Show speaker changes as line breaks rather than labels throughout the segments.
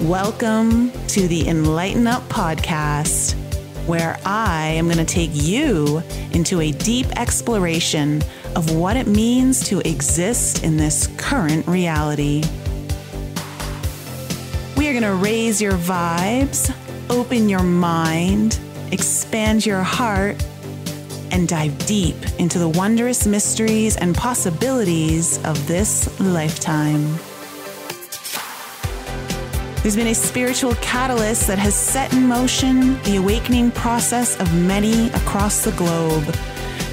Welcome to the Enlighten podcast, where I am going to take you into a deep exploration of what it means to exist in this current reality. We are going to raise your vibes, open your mind, expand your heart, and dive deep into the wondrous mysteries and possibilities of this lifetime. There's been a spiritual catalyst that has set in motion the awakening process of many across the globe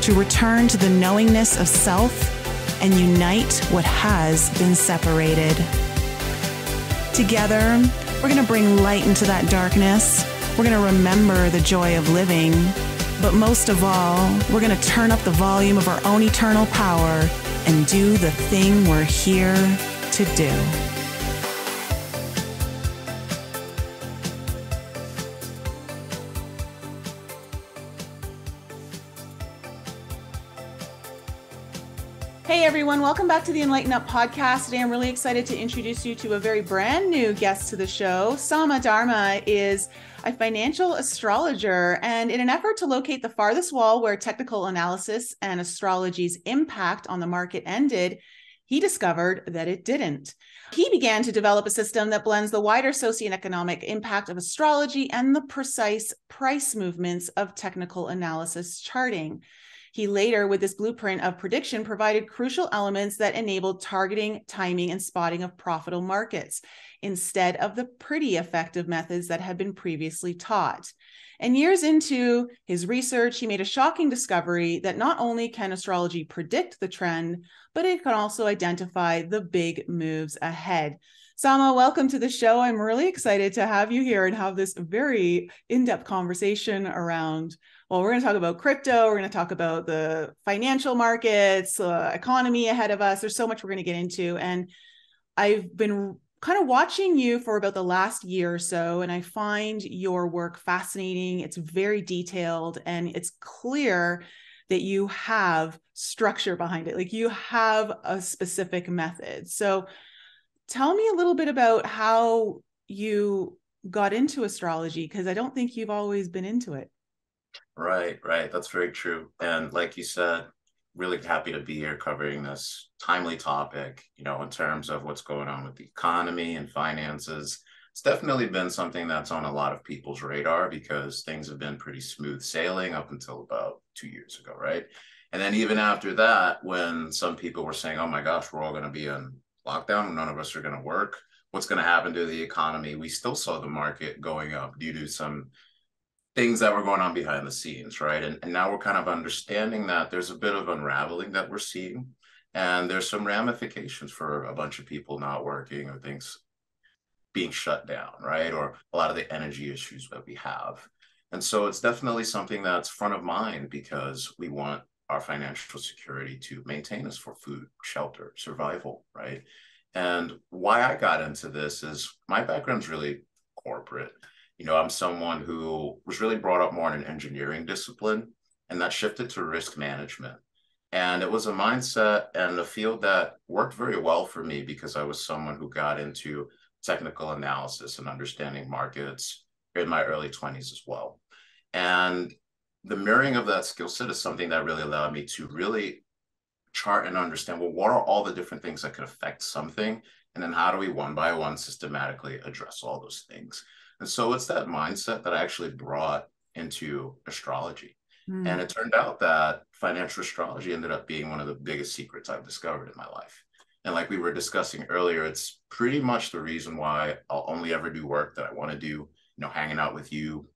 to return to the knowingness of self and unite what has been separated. Together, we're going to bring light into that darkness. We're going to remember the joy of living. But most of all, we're going to turn up the volume of our own eternal power and do the thing we're here to do. Hey everyone, welcome back to the Enlighten podcast. Today I'm really excited to introduce you to a very brand new guest to the show. Dharma is a financial astrologer, and in an effort to locate the farthest wall where technical analysis and astrology's impact on the market ended, he discovered that it didn't. He began to develop a system that blends the wider socioeconomic impact of astrology and the precise price movements of technical analysis charting. He later, with this blueprint of prediction, provided crucial elements that enabled targeting, timing, and spotting of profitable markets instead of the pretty effective methods that had been previously taught. And years into his research, he made a shocking discovery that not only can astrology predict the trend, but it can also identify the big moves ahead. Sama, welcome to the show. I'm really excited to have you here and have this very in-depth conversation around, well, we're going to talk about crypto. We're going to talk about the financial markets, economy ahead of us. There's so much we're going to get into. And I've been kind of watching you for about the last year or so, and I find your work fascinating. It's very detailed, and it's clear that you have structure behind it. Like you have a specific method. So tell me a little bit about how you got into astrology, because I don't think you've always been into it.
Right. That's very true. And like you said, really happy to be here covering this timely topic, in terms of what's going on with the economy and finances. It's definitely been something that's on a lot of people's radar because things have been pretty smooth sailing up until about 2 years ago, right? And then even after that, when some people were saying, oh my gosh, we're all going to be in lockdown, none of us are going to work, what's going to happen to the economy? We still saw the market going up due to some things that were going on behind the scenes, right? And now we're kind of understanding that there's a bit of unraveling that we're seeing, and there's some ramifications for a bunch of people not working or things being shut down, right? Or a lot of the energy issues that we have. And so it's definitely something that's front of mind because we want our financial security to maintain us for food, shelter, survival, right? And why I got into this is my background's really corporate. I'm someone who was really brought up more in an engineering discipline, and that shifted to risk management. And it was a mindset and a field that worked very well for me because I was someone who got into technical analysis and understanding markets in my early 20s as well. And the mirroring of that skill set is something that really allowed me to really chart and understand, well, what are all the different things that could affect something? And then how do we one by one systematically address all those things? And so it's that mindset that I actually brought into astrology. And it turned out that financial astrology ended up being one of the biggest secrets I've discovered in my life. And like we were discussing earlier, it's pretty much the reason why I'll only ever do work that I want to do, hanging out with you,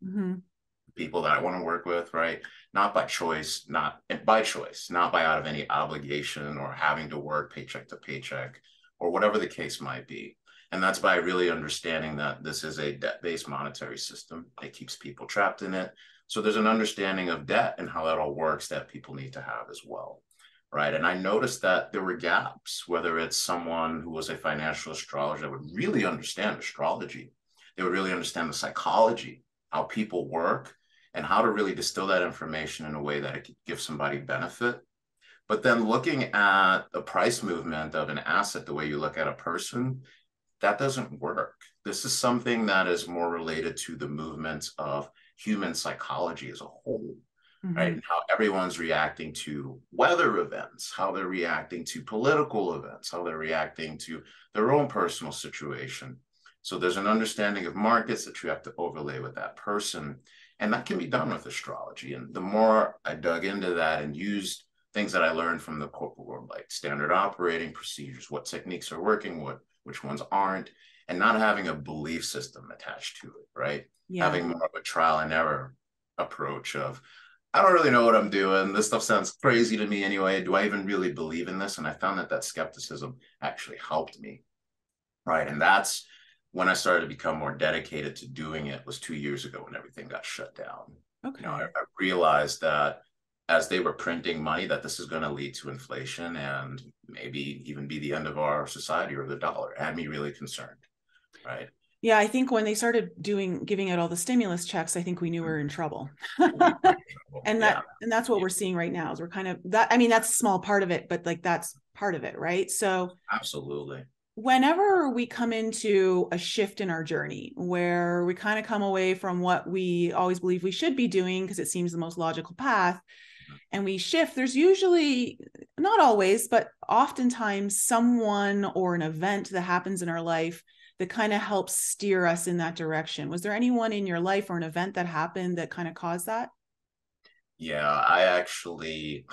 people that I want to work with, right? Not by choice, not by out of any obligation or having to work paycheck to paycheck or whatever the case might be. And that's by really understanding that this is a debt-based monetary system. It keeps people trapped in it. So there's an understanding of debt and how that all works that people need to have as well, right? And I noticed that there were gaps, whether it's someone who was a financial astrologer that would really understand astrology. They would really understand the psychology, how people work, and how to really distill that information in a way that it could give somebody benefit. But then looking at the price movement of an asset, the way you look at a person, that doesn't work. This is something that is more related to the movements of human psychology as a whole, right? And how everyone's reacting to weather events, how they're reacting to political events, how they're reacting to their own personal situation. So there's an understanding of markets that you have to overlay with that person. And that can be done with astrology. And the more I dug into that and used things that I learned from the corporate world, like standard operating procedures, what techniques are working, which ones aren't, and not having a belief system attached to it, right?
Yeah.
Having more of a trial and error approach of, I don't really know what I'm doing. This stuff sounds crazy to me anyway. Do I even really believe in this? And I found that that skepticism actually helped me, right? And that's when I started to become more dedicated to doing it, was 2 years ago when everything got shut down.
Okay.
You know, I realized that as they were printing money, that this is going to lead to inflation and maybe even be the end of our society or the dollar. It had me really concerned, right?
Yeah, I think when they started giving out all the stimulus checks, I think we knew we were in trouble. And that's what we're seeing right now is we're kind of that. I mean, that's a small part of it, but like that's part of it, right? So
absolutely.
Whenever we come into a shift in our journey where we kind of come away from what we always believe we should be doing because it seems the most logical path, and we shift, there's usually, not always, but oftentimes someone or an event that happens in our life that kind of helps steer us in that direction. Was there anyone in your life or an event that happened that kind of caused that?
Yeah, I actually,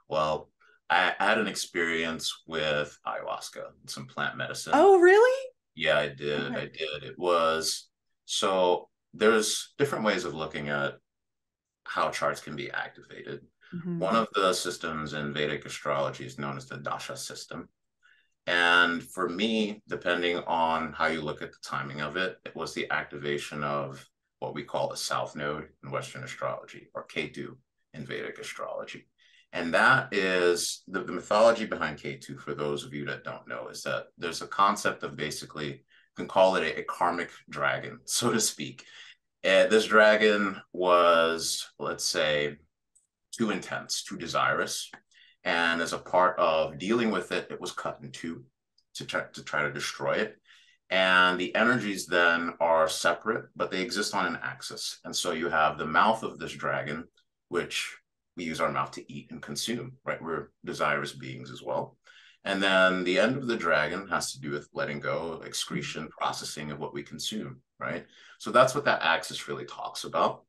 well, I had an experience with ayahuasca, some plant medicine.
Oh, really?
Yeah, I did. Okay. I did. It was, so there's different ways of looking at how charts can be activated. One of the systems in Vedic astrology is known as the dasha system. And for me, depending on how you look at the timing of it, it was the activation of what we call the South Node in Western astrology, or Ketu in Vedic astrology. And that is the mythology behind Ketu, for those of you that don't know, is that there's a concept of basically, you can call it a karmic dragon, so to speak. And this dragon was, let's say, too intense, too desirous. And as a part of dealing with it, it was cut in two to try to destroy it. And the energies then are separate, but they exist on an axis. And so you have the mouth of this dragon, which we use our mouth to eat and consume, right? We're desirous beings as well. And then the end of the dragon has to do with letting go, excretion, processing of what we consume, right? So that's what that axis really talks about.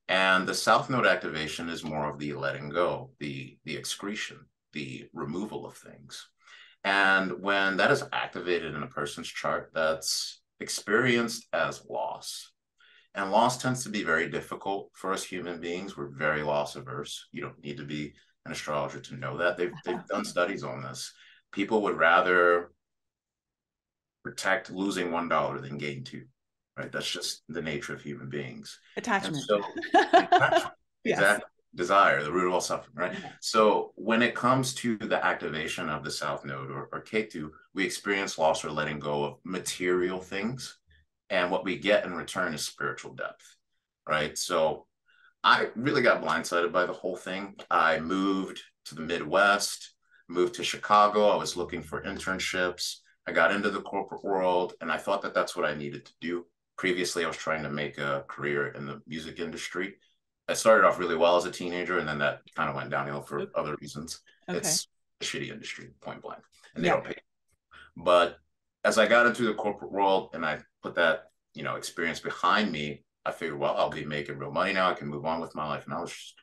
And the South Node activation is more of the letting go, the excretion, the removal of things. And when that is activated in a person's chart, that's experienced as loss. And loss tends to be very difficult for us human beings. We're very loss averse. You don't need to be an astrologer to know that. They've done studies on this. People would rather protect losing $1 than gain $2. Right? That's just the nature of human beings.
Attachment.
So, attachment,
yes.
Exactly. Desire, the root of all suffering, right? Yeah. So when it comes to the activation of the South Node or Ketu, we experience loss or letting go of material things. And what we get in return is spiritual depth, right? So I really got blindsided by the whole thing. I moved to the Midwest, moved to Chicago. I was looking for internships. I got into the corporate world, and I thought that that's what I needed to do. Previously, I was trying to make a career in the music industry. I started off really well as a teenager, and then that kind of went downhill for other reasons. Okay. It's a shitty industry, point blank, and they don't pay. But as I got into the corporate world and I put that, experience behind me, I figured, well, I'll be making real money now. I can move on with my life. And I was just,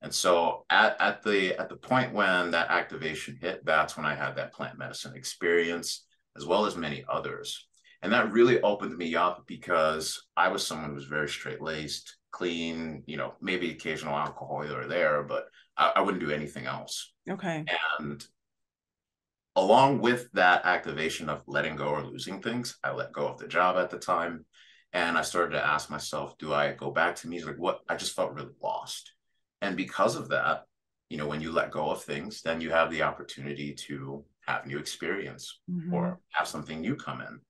and so at the point when that activation hit, that's when I had that plant medicine experience, as well as many others. And that really opened me up because I was someone who was very straight-laced, clean, maybe occasional alcohol here or there, but I wouldn't do anything else.
Okay.
And along with that activation of letting go or losing things, I let go of the job at the time. And I started to ask myself, do I go back to music? What? I just felt really lost. And because of that, when you let go of things, then you have the opportunity to have new experience or have something new come in.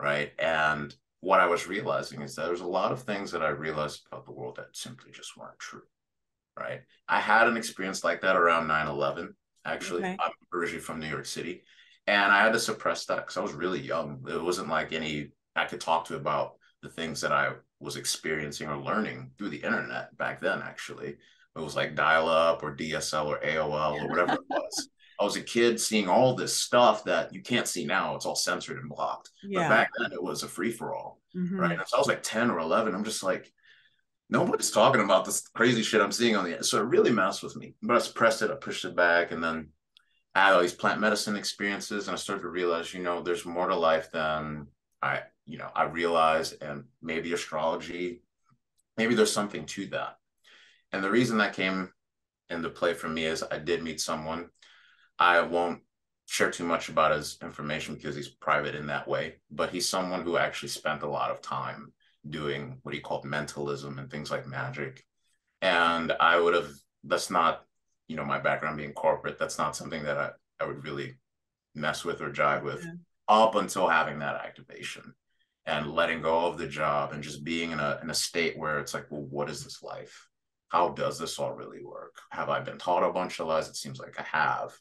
Right. And what I was realizing is that there's a lot of things that I realized about the world that simply just weren't true. Right. I had an experience like that around 9/11. Actually, I'm originally from New York City. And I had to suppress that because I was really young. It wasn't like I could talk to about the things that I was experiencing or learning through the internet back then, actually. It was like dial up or DSL or AOL or whatever it was. I was a kid seeing all this stuff that you can't see now. It's all censored and blocked. But
Yeah.
back then it was a free for all. Right.
Mm-hmm.
And so I was like 10 or 11. I'm just like, nobody's talking about this crazy shit I'm seeing on the internet. So it really messed with me. But I suppressed it, I pushed it back. And then I had all these plant medicine experiences. And I started to realize, there's more to life than I realized. And maybe astrology, maybe there's something to that. And the reason that came into play for me is I did meet someone. I won't share too much about his information because he's private in that way, but he's someone who actually spent a lot of time doing what he called mentalism and things like magic. And that's not, my background being corporate, that's not something that I would really mess with or jive with up until having that activation and letting go of the job and just being in a state where it's like, well, what is this life? How does this all really work? Have I been taught a bunch of lies? It seems like I have.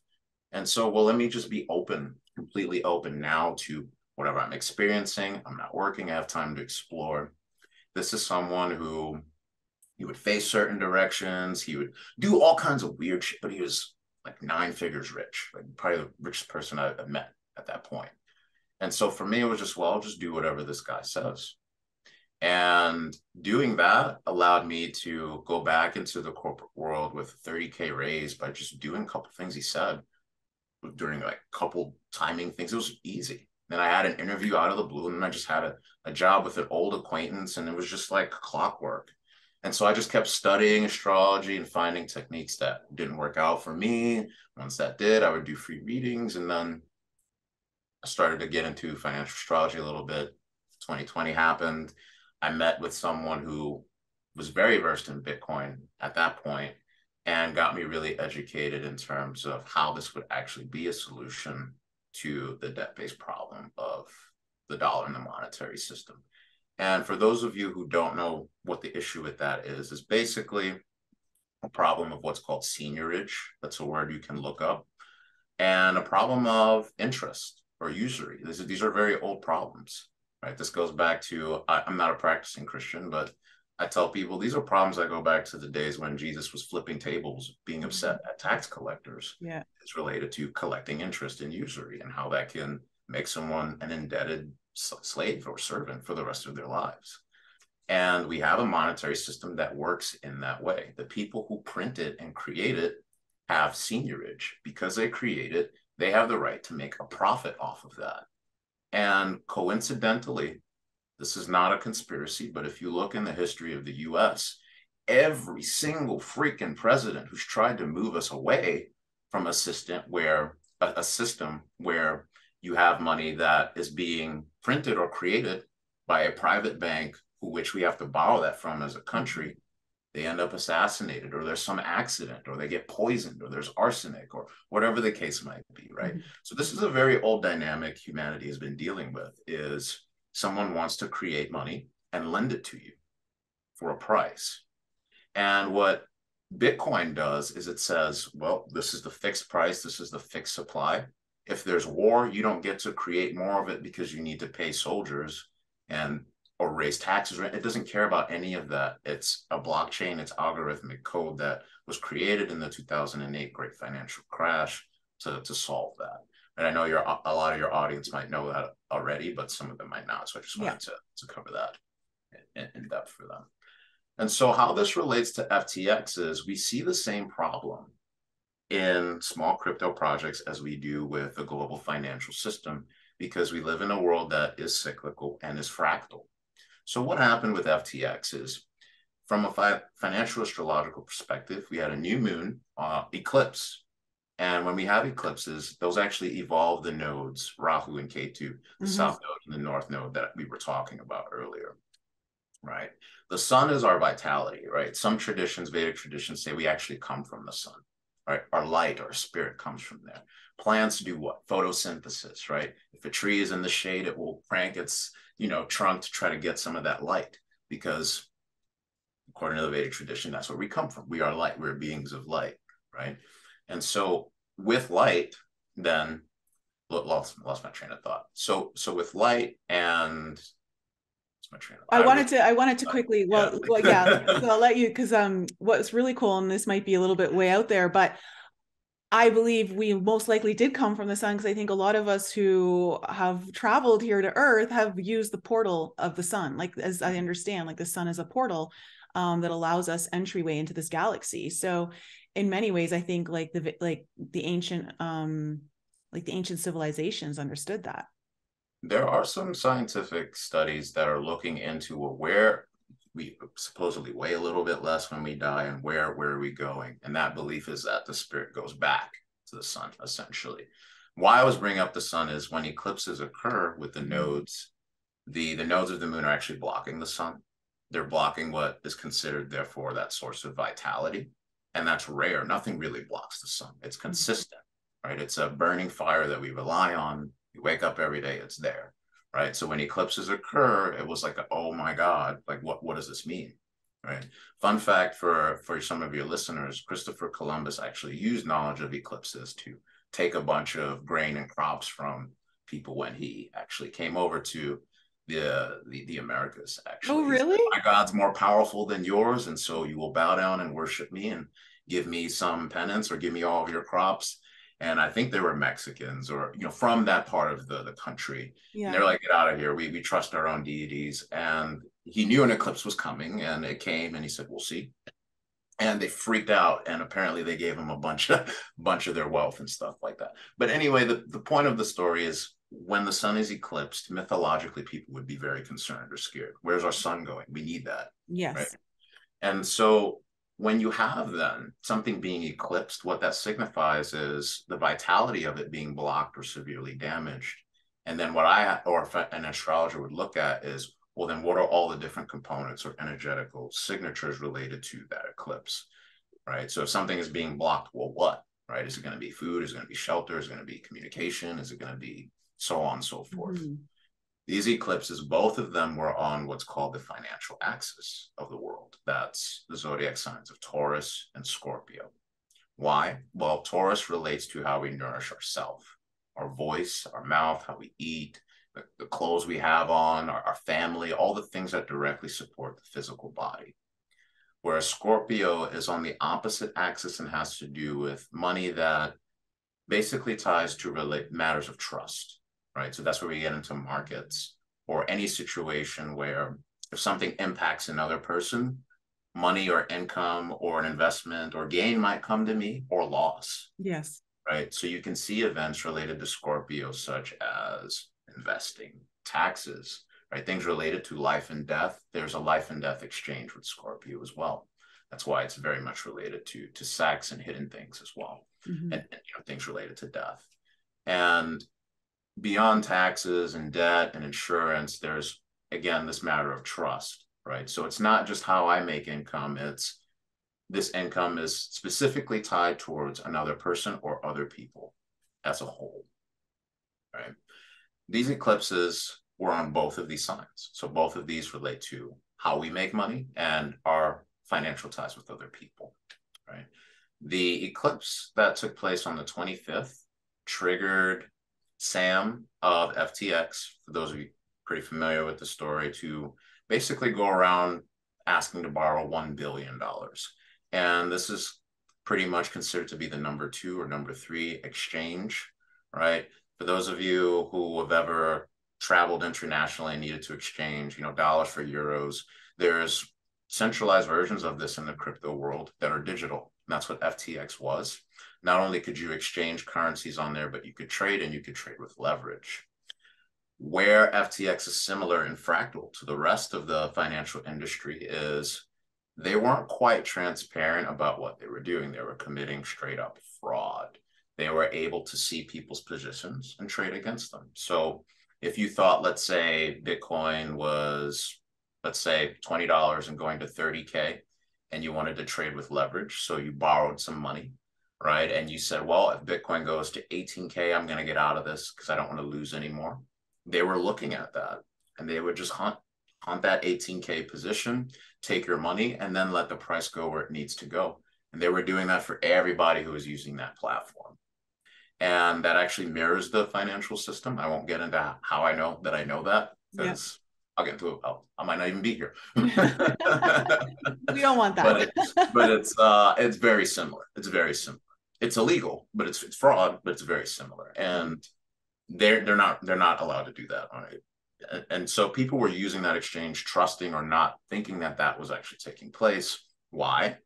And so, well, let me just be open, completely open now to whatever I'm experiencing. I'm not working. I have time to explore. This is someone who he would face certain directions. He would do all kinds of weird shit, but he was like 9 figures rich, like probably the richest person I've met at that point. And so for me, it was just, well, I'll just do whatever this guy says. And doing that allowed me to go back into the corporate world with a 30K raise by just doing a couple things he said during like a couple timing things. It was easy. Then I had an interview out of the blue, and then I just had a job with an old acquaintance, and it was just like clockwork. And so I just kept studying astrology and finding techniques that didn't work out for me. Once that did, I would do free readings. And then I started to get into financial astrology a little bit. 2020 happened. I met with someone who was very versed in Bitcoin at that point and got me really educated in terms of how this would actually be a solution to the debt-based problem of the dollar and the monetary system. And for those of you who don't know what the issue with that is basically a problem of what's called seigniorage. That's a word you can look up. And a problem of interest or usury. These are very old problems, right? This goes back to, I'm not a practicing Christian, but I tell people these are problems that go back to the days when Jesus was flipping tables, being upset at tax collectors.
Yeah.
It's related to collecting interest and usury and how that can make someone an indebted slave or servant for the rest of their lives. And we have a monetary system that works in that way. The people who print it and create it have seigniorage. Because they create it, they have the right to make a profit off of that. And coincidentally, this is not a conspiracy, but if you look in the history of the US, every single freaking president who's tried to move us away from a system where you have money that is being printed or created by a private bank, which we have to borrow that from as a country, they end up assassinated, or there's some accident, or they get poisoned, or there's arsenic, or whatever the case might be, right? Mm-hmm. So this is a very old dynamic humanity has been dealing with, is someone wants to create money and lend it to you for a price. And what Bitcoin does is it says, well, this is the fixed price, this is the fixed supply. If there's war, you don't get to create more of it because you need to pay soldiers or raise taxes. It doesn't care about any of that. It's a blockchain, it's algorithmic code that was created in the 2008 great financial crash to solve that. And I know a lot of your audience might know that already, but some of them might not. So I just wanted to cover that in depth for them. And so how this relates to FTX is we see the same problem in small crypto projects as we do with the global financial system, because we live in a world that is cyclical and is fractal. So what happened with FTX is, from a financial astrological perspective, we had a new moon eclipse. And when we have eclipses, those actually evolve the nodes, Rahu and Ketu, the south node and the north node that we were talking about earlier, right? The sun is our vitality, right? Some traditions, Vedic traditions, say we actually come from the sun, right? Our light, our spirit comes from there. Plants do what? Photosynthesis, right? If a tree is in the shade, it will crank its trunk to try to get some of that light, because according to the Vedic tradition, that's where we come from. We are light. We're beings of light, right? And so with light, then lost my train of thought. So with light and my train of
I wanted to quickly, yeah. So I'll let you, because what's really cool, and this might be a little bit way out there, but I believe we most likely did come from the sun, because I think a lot of us who have traveled here to Earth have used the portal of the sun. Like, as I understand, like the sun is a portal that allows us entryway into this galaxy. So in many ways, I think like the ancient civilizations understood that.
There are some scientific studies that are looking into where we supposedly weigh a little bit less when we die, and where are we going. And that belief is that the spirit goes back to the sun, essentially. Why I was bringing up the sun is when eclipses occur with the nodes, the nodes of the moon are actually blocking the sun. They're blocking what is considered, therefore, that source of vitality. And that's rare. Nothing really blocks the sun. It's consistent, right? It's a burning fire that we rely on. You wake up every day, it's there, right? So when eclipses occur, it was like, oh my God, like what does this mean, right? Fun fact for some of your listeners, Christopher Columbus actually used knowledge of eclipses to take a bunch of grain and crops from people when he actually came over to the Americas, actually.
Oh, really?
Said, my God's more powerful than yours, and so you will bow down and worship me and give me some penance or give me all of your crops. And I think they were Mexicans, or from that part of the country. Yeah. And they're like, get out of here. We trust our own deities. And he knew an eclipse was coming, and it came, and he said, we'll see. And they freaked out, and apparently they gave him a bunch of their wealth and stuff like that. But anyway, the point of the story is, when the sun is eclipsed, mythologically, people would be very concerned or scared. Where's our sun going? We need that.
Yes.
Right? And so when you have then something being eclipsed, what that signifies is the vitality of it being blocked or severely damaged. And then what an astrologer would look at is, well, then what are all the different components or energetical signatures related to that eclipse, right? So if something is being blocked, well, what, right? Is it going to be food? Is it going to be shelter? Is it going to be communication? Is it going to be so on and so forth? Mm-hmm. These eclipses, both of them were on what's called the financial axis of the world. That's the zodiac signs of Taurus and Scorpio. Why? Well, Taurus relates to how we nourish ourselves, our voice, our mouth, how we eat, the clothes we have on, our family, all the things that directly support the physical body. Whereas Scorpio is on the opposite axis and has to do with money that basically ties to matters of trust. Right. So that's where we get into markets or any situation where if something impacts another person, money or income or an investment or gain might come to me, or loss.
Yes.
Right. So you can see events related to Scorpio, such as investing, taxes, right? Things related to life and death. There's a life and death exchange with Scorpio as well. That's why it's very much related to sex and hidden things as well. Mm-hmm. And things related to death. And beyond taxes and debt and insurance, there's, again, this matter of trust, right? So it's not just how I make income. It's this income is specifically tied towards another person or other people as a whole, right? These eclipses were on both of these signs. So both of these relate to how we make money and our financial ties with other people, right? The eclipse that took place on the 25th triggered Sam of FTX, for those of you pretty familiar with the story, to basically go around asking to borrow $1 billion. And this is pretty much considered to be the number 2 or number 3 exchange, right? For those of you who have ever traveled internationally and needed to exchange, dollars for euros, there's centralized versions of this in the crypto world that are digital. And that's what FTX was. Not only could you exchange currencies on there, but you could trade, and you could trade with leverage. Where FTX is similar and fractal to the rest of the financial industry is they weren't quite transparent about what they were doing. They were committing straight up fraud. They were able to see people's positions and trade against them. So if you thought, let's say Bitcoin was, let's say $20 and going to 30K, and you wanted to trade with leverage, so you borrowed some money, right? And you said, well, if Bitcoin goes to 18K, I'm going to get out of this because I don't want to lose anymore. They were looking at that, and they would just hunt that 18K position, take your money, and then let the price go where it needs to go. And they were doing that for everybody who was using that platform. And that actually mirrors the financial system. I won't get into how I know that because I'll get into it. I might not even be here.
We don't want that.
It's very similar. It's very similar. It's illegal, but it's fraud, but it's very similar. And they're not allowed to do that. All right. And so people were using that exchange, trusting or not thinking that was actually taking place. Why?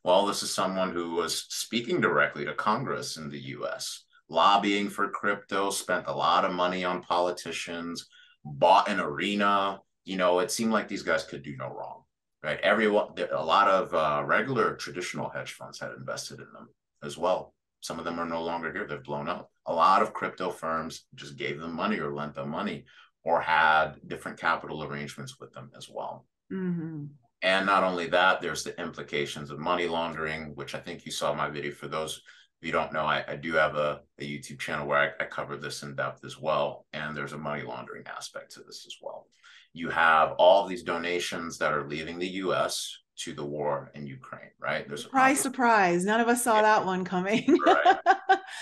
Well, this is someone who was speaking directly to Congress in the US, lobbying for crypto, spent a lot of money on politicians, bought an arena. It seemed like these guys could do no wrong, right? A lot of regular traditional hedge funds had invested in them as well. Some of them are no longer here. They've blown up. A lot of crypto firms just gave them money or lent them money or had different capital arrangements with them as well.
Mm-hmm.
And not only that, there's the implications of money laundering, which I think you saw my video. For those of you don't know, I do have a YouTube channel where I cover this in depth as well. And there's a money laundering aspect to this as well. You have all of these donations that are leaving the US to the war in Ukraine, right? There's
surprise. None of us saw that one coming.
Right.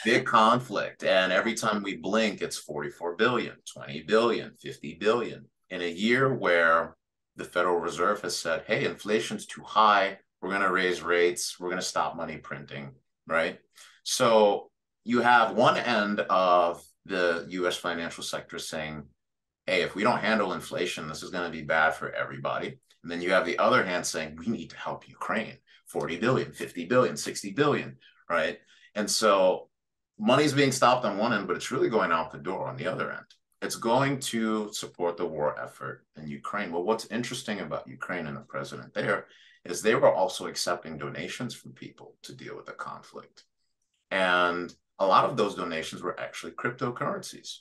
Big conflict. And every time we blink, it's 44 billion, 20 billion, 50 billion. In a year where the Federal Reserve has said, hey, inflation's too high, we're going to raise rates, we're going to stop money printing, right? So you have one end of the US financial sector saying, hey, if we don't handle inflation, this is going to be bad for everybody. And then you have the other hand saying, we need to help Ukraine, 40 billion, 50 billion, 60 billion, right? And so money's being stopped on one end, but it's really going out the door on the other end. It's going to support the war effort in Ukraine. Well, what's interesting about Ukraine and the president there is they were also accepting donations from people to deal with the conflict. And a lot of those donations were actually cryptocurrencies.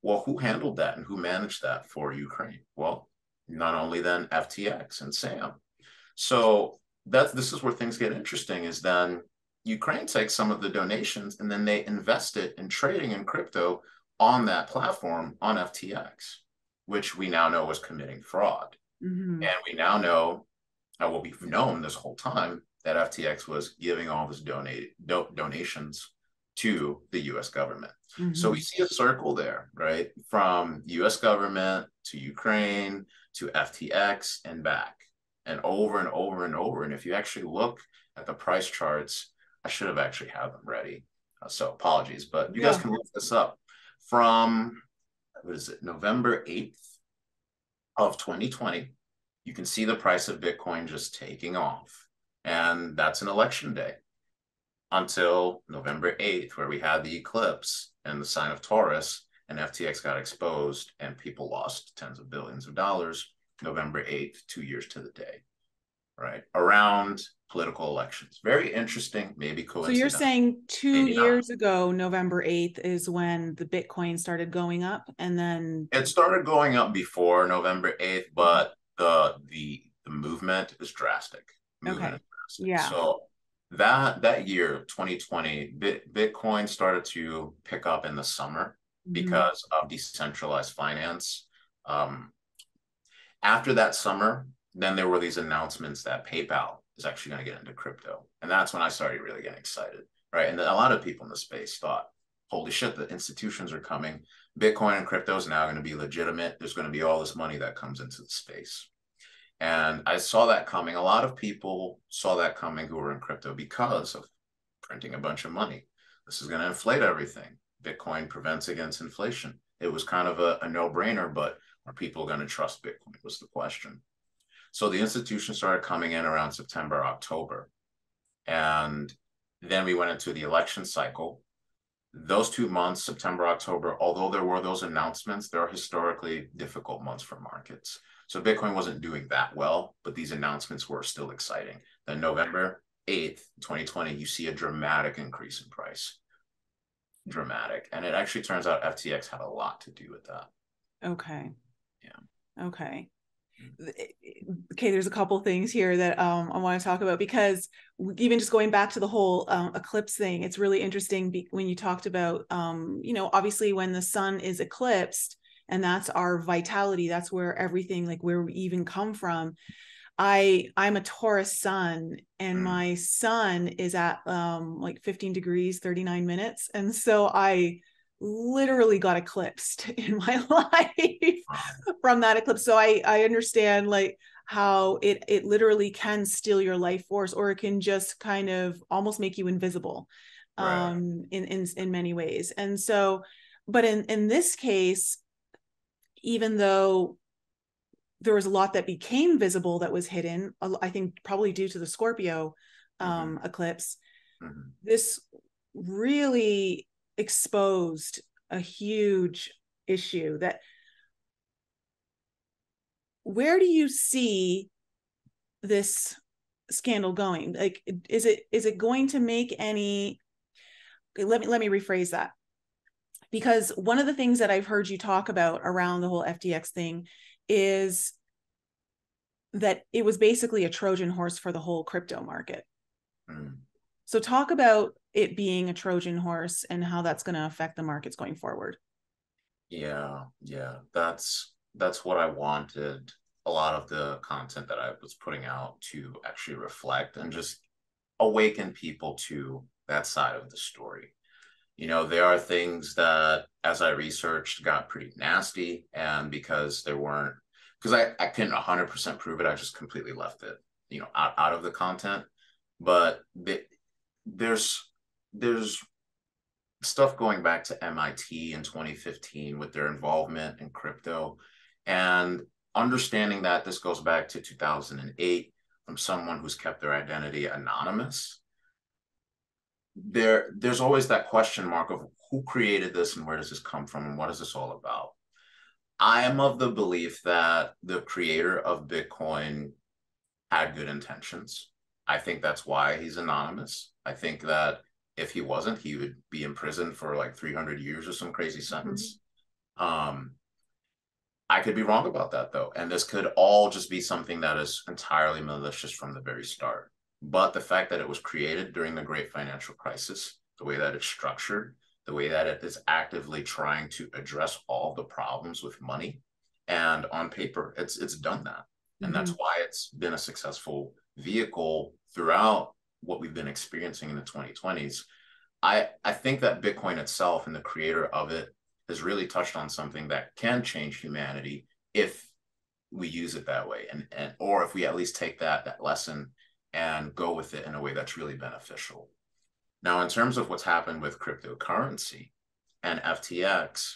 Well, who handled that and who managed that for Ukraine? Well, not only then FTX and SAM. So this is where things get interesting, is then Ukraine takes some of the donations and then they invest it in trading in crypto on that platform on FTX, which we now know was committing fraud.
Mm-hmm.
And we now know, what we've known this whole time, that FTX was giving all this donations to the US government. Mm-hmm. So we see a circle there, right? From US government to Ukraine to FTX and back, and over and over and over. And if you actually look at the price charts, I should have actually had them ready. So apologies, but you guys can look this up. From, November 8th of 2020, you can see the price of Bitcoin just taking off. And that's an election day until November 8th, where we had the eclipse and the sign of Taurus, and FTX got exposed and people lost tens of billions of dollars. November 8th, 2 years to the day, right? Around political elections. Very interesting, maybe coincidental. So
you're saying 2 years ago, November 8th is when the Bitcoin started going up, and then
it started going up before November 8th, but the movement is drastic. Yeah. So that year, 2020, Bitcoin started to pick up in the summer because of decentralized finance. After that summer, then there were these announcements that PayPal is actually going to get into crypto. And that's when I started really getting excited, right? And a lot of people in the space thought, holy shit, the institutions are coming. Bitcoin and crypto is now going to be legitimate. There's going to be all this money that comes into the space. And I saw that coming. A lot of people saw that coming who were in crypto because of printing a bunch of money. This is going to inflate everything. Bitcoin prevents against inflation. It was kind of a no-brainer, but are people going to trust Bitcoin was the question. So the institutions started coming in around September, October. And then we went into the election cycle. Those 2 months, September, October, although there were those announcements, there are historically difficult months for markets. So Bitcoin wasn't doing that well, but these announcements were still exciting. Then November 8th, 2020, you see a dramatic increase in price. Dramatic. And it actually turns out FTX had a lot to do with that.
Okay.
Yeah.
Okay. Okay, there's a couple things here that I want to talk about, because even just going back to the whole eclipse thing, it's really interesting when you talked about, obviously when the sun is eclipsed, and that's our vitality, that's where everything, like where we even come from. I'm a Taurus sun, and
Mm.
my sun is at like 15 degrees 39 minutes, and so I literally got eclipsed in my life
Wow.
from that eclipse. So I understand like how it literally can steal your life force, or it can just kind of almost make you invisible
Right.
in many ways. And so, but in this case, even though there was a lot that became visible that was hidden, I think probably due to the Scorpio
Mm-hmm.
eclipse,
Mm-hmm.
this really exposed a huge issue. That where do you see this scandal going? Like, is it going to make any, let me rephrase that, because one of the things that I've heard you talk about around the whole FTX thing is that it was basically a Trojan horse for the whole crypto market.
Mm.
So talk about it being a Trojan horse and how that's going to affect the markets going forward.
Yeah, yeah. That's what I wanted a lot of the content that I was putting out to actually reflect and just awaken people to that side of the story. There are things that, as I researched, got pretty nasty. And because there weren't, because I couldn't 100% prove it, I just completely left it, out of the content. But there's, there's stuff going back to MIT in 2015 with their involvement in crypto. And understanding that this goes back to 2008 from someone who's kept their identity anonymous, there's always that question mark of who created this and where does this come from and what is this all about. I am of the belief that the creator of Bitcoin had good intentions. I think that's why he's anonymous. I think that if he wasn't, he would be in prison for like 300 years or some crazy sentence. um I could be wrong about that though, and this could all just be something that is entirely malicious from the very start. But the fact that it was created during the great financial crisis, the way that it's structured, the way that it is actively trying to address all the problems with money, and on paper, it's done that. And that's
Mm-hmm.
why it's been a successful vehicle throughout what we've been experiencing in the 2020s. I think that Bitcoin itself and the creator of it has really touched on something that can change humanity if we use it that way, and or if we at least take that lesson and go with it in a way that's really beneficial. Now, in terms of what's happened with cryptocurrency and FTX,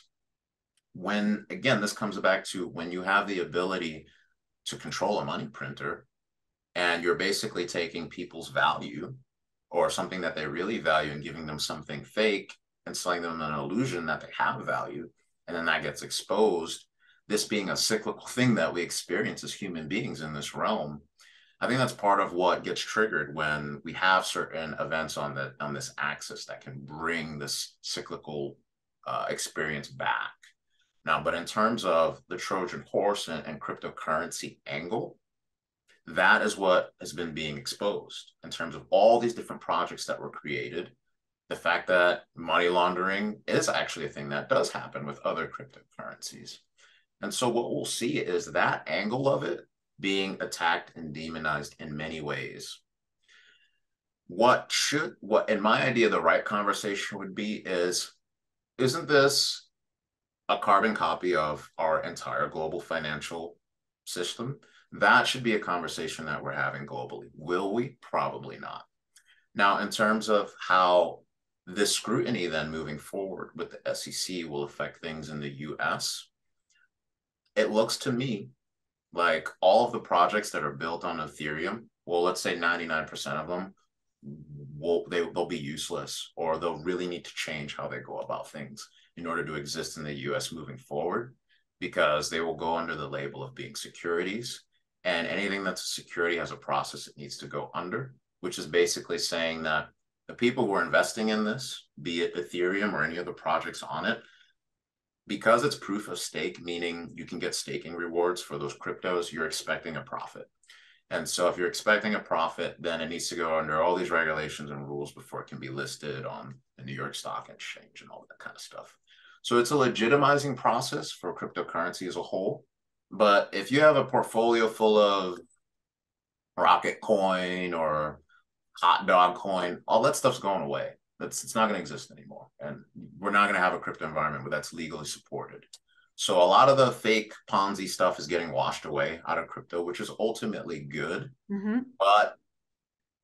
when again this comes back to when you have the ability to control a money printer and you're basically taking people's value or something that they really value and giving them something fake and selling them an illusion that they have value, and then that gets exposed, this being a cyclical thing that we experience as human beings in this realm. I think that's part of what gets triggered when we have certain events on this axis that can bring this cyclical experience back. Now, but in terms of the Trojan horse and cryptocurrency angle, that is what has been being exposed in terms of all these different projects that were created. The fact that money laundering is actually a thing that does happen with other cryptocurrencies. And so what we'll see is that angle of it being attacked and demonized in many ways. What in my idea, the right conversation would be is, isn't this a carbon copy of our entire global financial system? That should be a conversation that we're having globally. Will we? Probably not. Now, in terms of how this scrutiny then moving forward with the SEC will affect things in the US, it looks to me like all of the projects that are built on Ethereum, well, let's say 99% of them, they'll be useless, or they'll really need to change how they go about things in order to exist in the US moving forward, because they will go under the label of being securities. And anything that's a security has a process it needs to go under, which is basically saying that the people who are investing in this, be it Ethereum or any other projects on it, because it's proof of stake, meaning you can get staking rewards for those cryptos, you're expecting a profit. And so if you're expecting a profit, then it needs to go under all these regulations and rules before it can be listed on the New York Stock Exchange and all that kind of stuff. So it's a legitimizing process for cryptocurrency as a whole. But if you have a portfolio full of rocket coin or hot dog coin, all that stuff's going away. It's not going to exist anymore. And we're not going to have a crypto environment where that's legally supported. So a lot of the fake Ponzi stuff is getting washed away out of crypto, which is ultimately good.
Mm-hmm.
But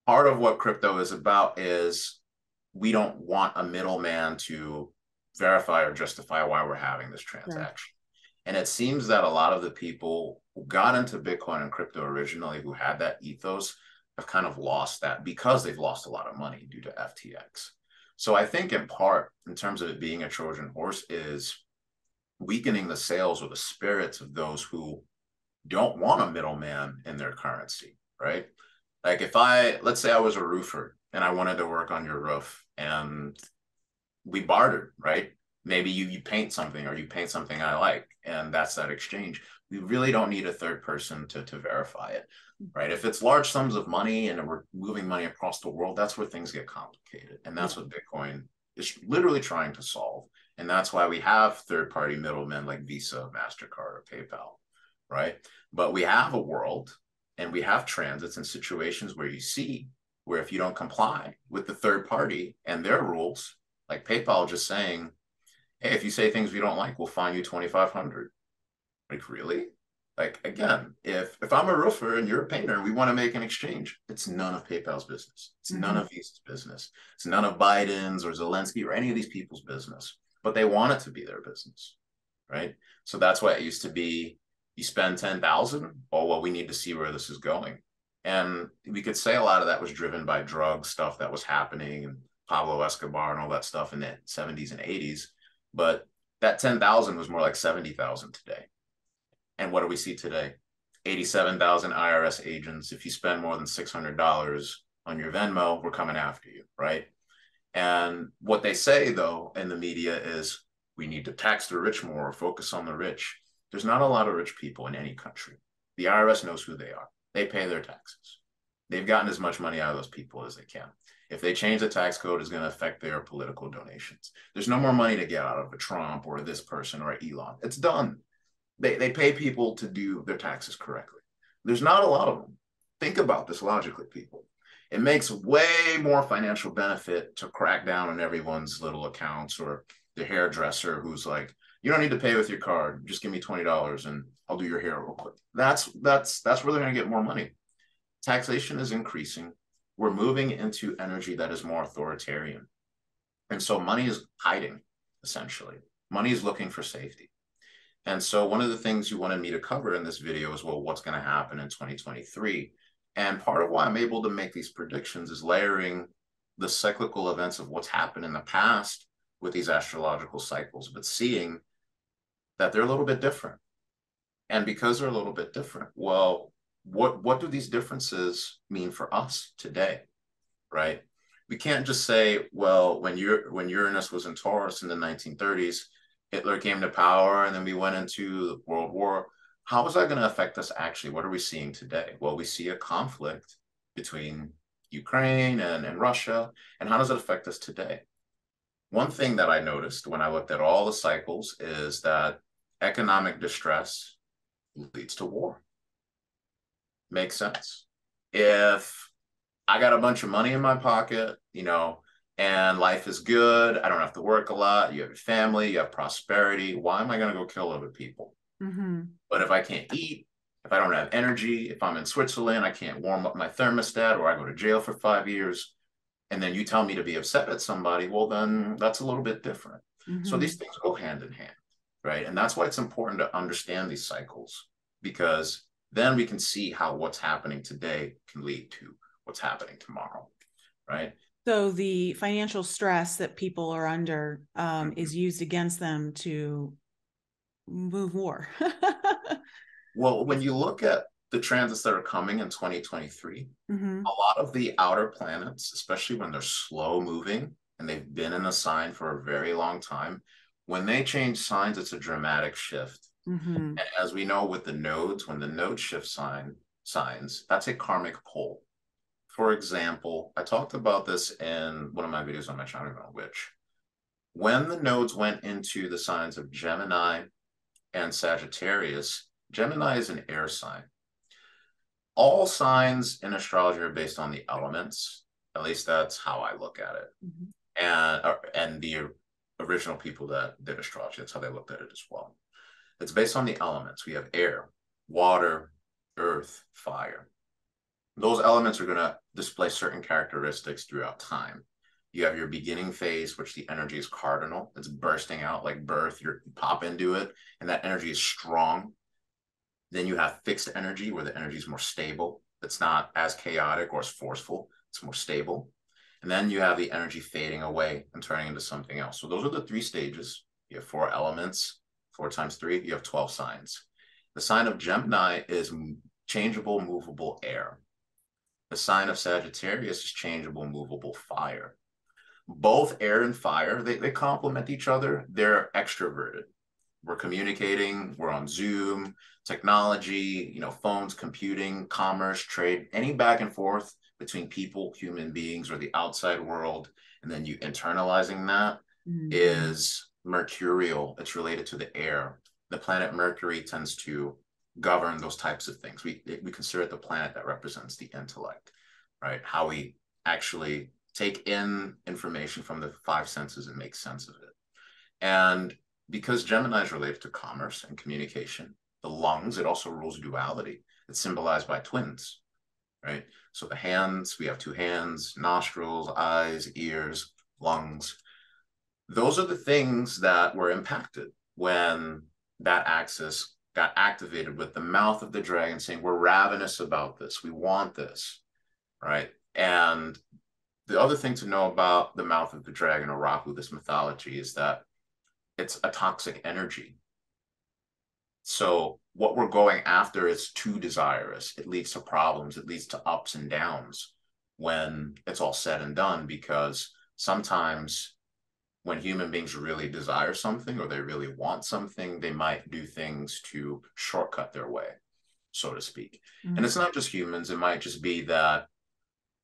part of what crypto is about is we don't want a middleman to verify or justify why we're having this transaction. Sure. And it seems that a lot of the people who got into Bitcoin and crypto originally, who had that ethos, have kind of lost that because they've lost a lot of money due to FTX. So I think in part, in terms of it being a Trojan horse, is weakening the sales or the spirits of those who don't want a middleman in their currency, right? Like if let's say I was a roofer and I wanted to work on your roof and we bartered, right? Maybe you paint something or you paint something I like, and that's that exchange. We really don't need a third person to verify it, right? If it's large sums of money and we're moving money across the world, that's where things get complicated. And that's what Bitcoin is literally trying to solve. And that's why we have third-party middlemen like Visa, MasterCard, or PayPal, right? But we have a world and we have transits and situations where you see where if you don't comply with the third party and their rules, like PayPal just saying, hey, if you say things we don't like, we'll fine you $2,500. Like, really? Like, again, if I'm a roofer and you're a painter and we want to make an exchange, it's none of PayPal's business. It's none of Visa's business. It's none of Biden's or Zelensky or any of these people's business, but they want it to be their business, right? So that's why it used to be, you spend 10,000, oh, well, we need to see where this is going. And we could say a lot of that was driven by drug stuff that was happening and Pablo Escobar and all that stuff in the 70s and 80s. But that 10,000 was more like 70,000 today. And what do we see today? 87,000 IRS agents. If you spend more than $600 on your Venmo, we're coming after you, right? And what they say, though, in the media is we need to tax the rich more or focus on the rich. There's not a lot of rich people in any country. The IRS knows who they are. They pay their taxes. They've gotten as much money out of those people as they can. If they change the tax code, it's going to affect their political donations. There's no more money to get out of a Trump or this person or Elon. It's done. They pay people to do their taxes correctly. There's not a lot of them. Think about this logically, people. It makes way more financial benefit to crack down on everyone's little accounts, or the hairdresser who's like, you don't need to pay with your card. Just give me $20 and I'll do your hair real quick. That's where they're going to get more money. Taxation is increasing. We're moving into energy that is more authoritarian. And so money is hiding, essentially. Money is looking for safety. And so one of the things you wanted me to cover in this video is, well, what's going to happen in 2023? And part of why I'm able to make these predictions is layering the cyclical events of what's happened in the past with these astrological cycles, but seeing that they're a little bit different. And because they're a little bit different, well, what do these differences mean for us today, right? We can't just say, well, when Uranus was in Taurus in the 1930s, Hitler came to power and then we went into the World War. How is that going to affect us actually? What are we seeing today? Well, we see a conflict between Ukraine and Russia. And how does it affect us today? One thing that I noticed when I looked at all the cycles is that economic distress leads to war. Makes sense. If I got a bunch of money in my pocket, and life is good, I don't have to work a lot, you have your family, you have prosperity, why am I going to go kill other people? But if I can't eat, if I don't have energy, if I'm in Switzerland, I can't warm up my thermostat, or I go to jail for 5 years, and then you tell me to be upset at somebody, well, then that's a little bit different. So these things go hand in hand, right? And that's why it's important to understand these cycles, because then we can see how what's happening today can lead to what's happening tomorrow, right?
So the financial stress that people are under is used against them to move war.
Well, when you look at the transits that are coming in 2023, a lot of the outer planets, especially when they're slow moving and they've been in a sign for a very long time, when they change signs, it's a dramatic shift. And as we know with the nodes, when the nodes shift signs, that's a karmic pull. For example, I talked about this in one of my videos on my channel, I don't know which. When the nodes went into the signs of Gemini and Sagittarius, Gemini is an air sign. all signs in astrology are based on the elements. At least that's how I look at it. And the original people that did astrology, that's how they looked at it as well. It's based on the elements. We have air, water, earth, fire. Those elements are going to display certain characteristics throughout time. You have your beginning phase, which the energy is cardinal. It's bursting out like birth. You pop into it, and that energy is strong. Then you have fixed energy, where the energy is more stable. It's not as chaotic or as forceful. It's more stable. And then you have the energy fading away and turning into something else. So those are the three stages. You have 4 elements. 4 times 3, you have 12 signs. The sign of Gemini is changeable, movable air. The sign of Sagittarius is changeable, movable fire. Both air and fire, they complement each other. They're extroverted. We're communicating, we're on Zoom, technology, phones, computing, commerce, trade, any back and forth between people, human beings, or the outside world, and then you internalizing that is mercurial. It's related to the air. The planet Mercury tends to govern those types of things. We consider it the planet that represents the intellect, right? How we actually take in information from the 5 senses and make sense of it. And because Gemini is related to commerce and communication, the lungs, it also rules duality. It's symbolized by twins, right? So the hands, we have 2 hands, nostrils, eyes, ears, lungs. Those are the things that were impacted when that axis got activated with the mouth of the dragon saying, we're ravenous about this. We want this, right? And the other thing to know about the mouth of the dragon, or Rahu, this mythology, is that it's a toxic energy. So what we're going after is too desirous. It leads to problems. It leads to ups and downs when it's all said and done, because sometimes when human beings really desire something or they really want something, they might do things to shortcut their way, so to speak. And it's not just humans. It might just be that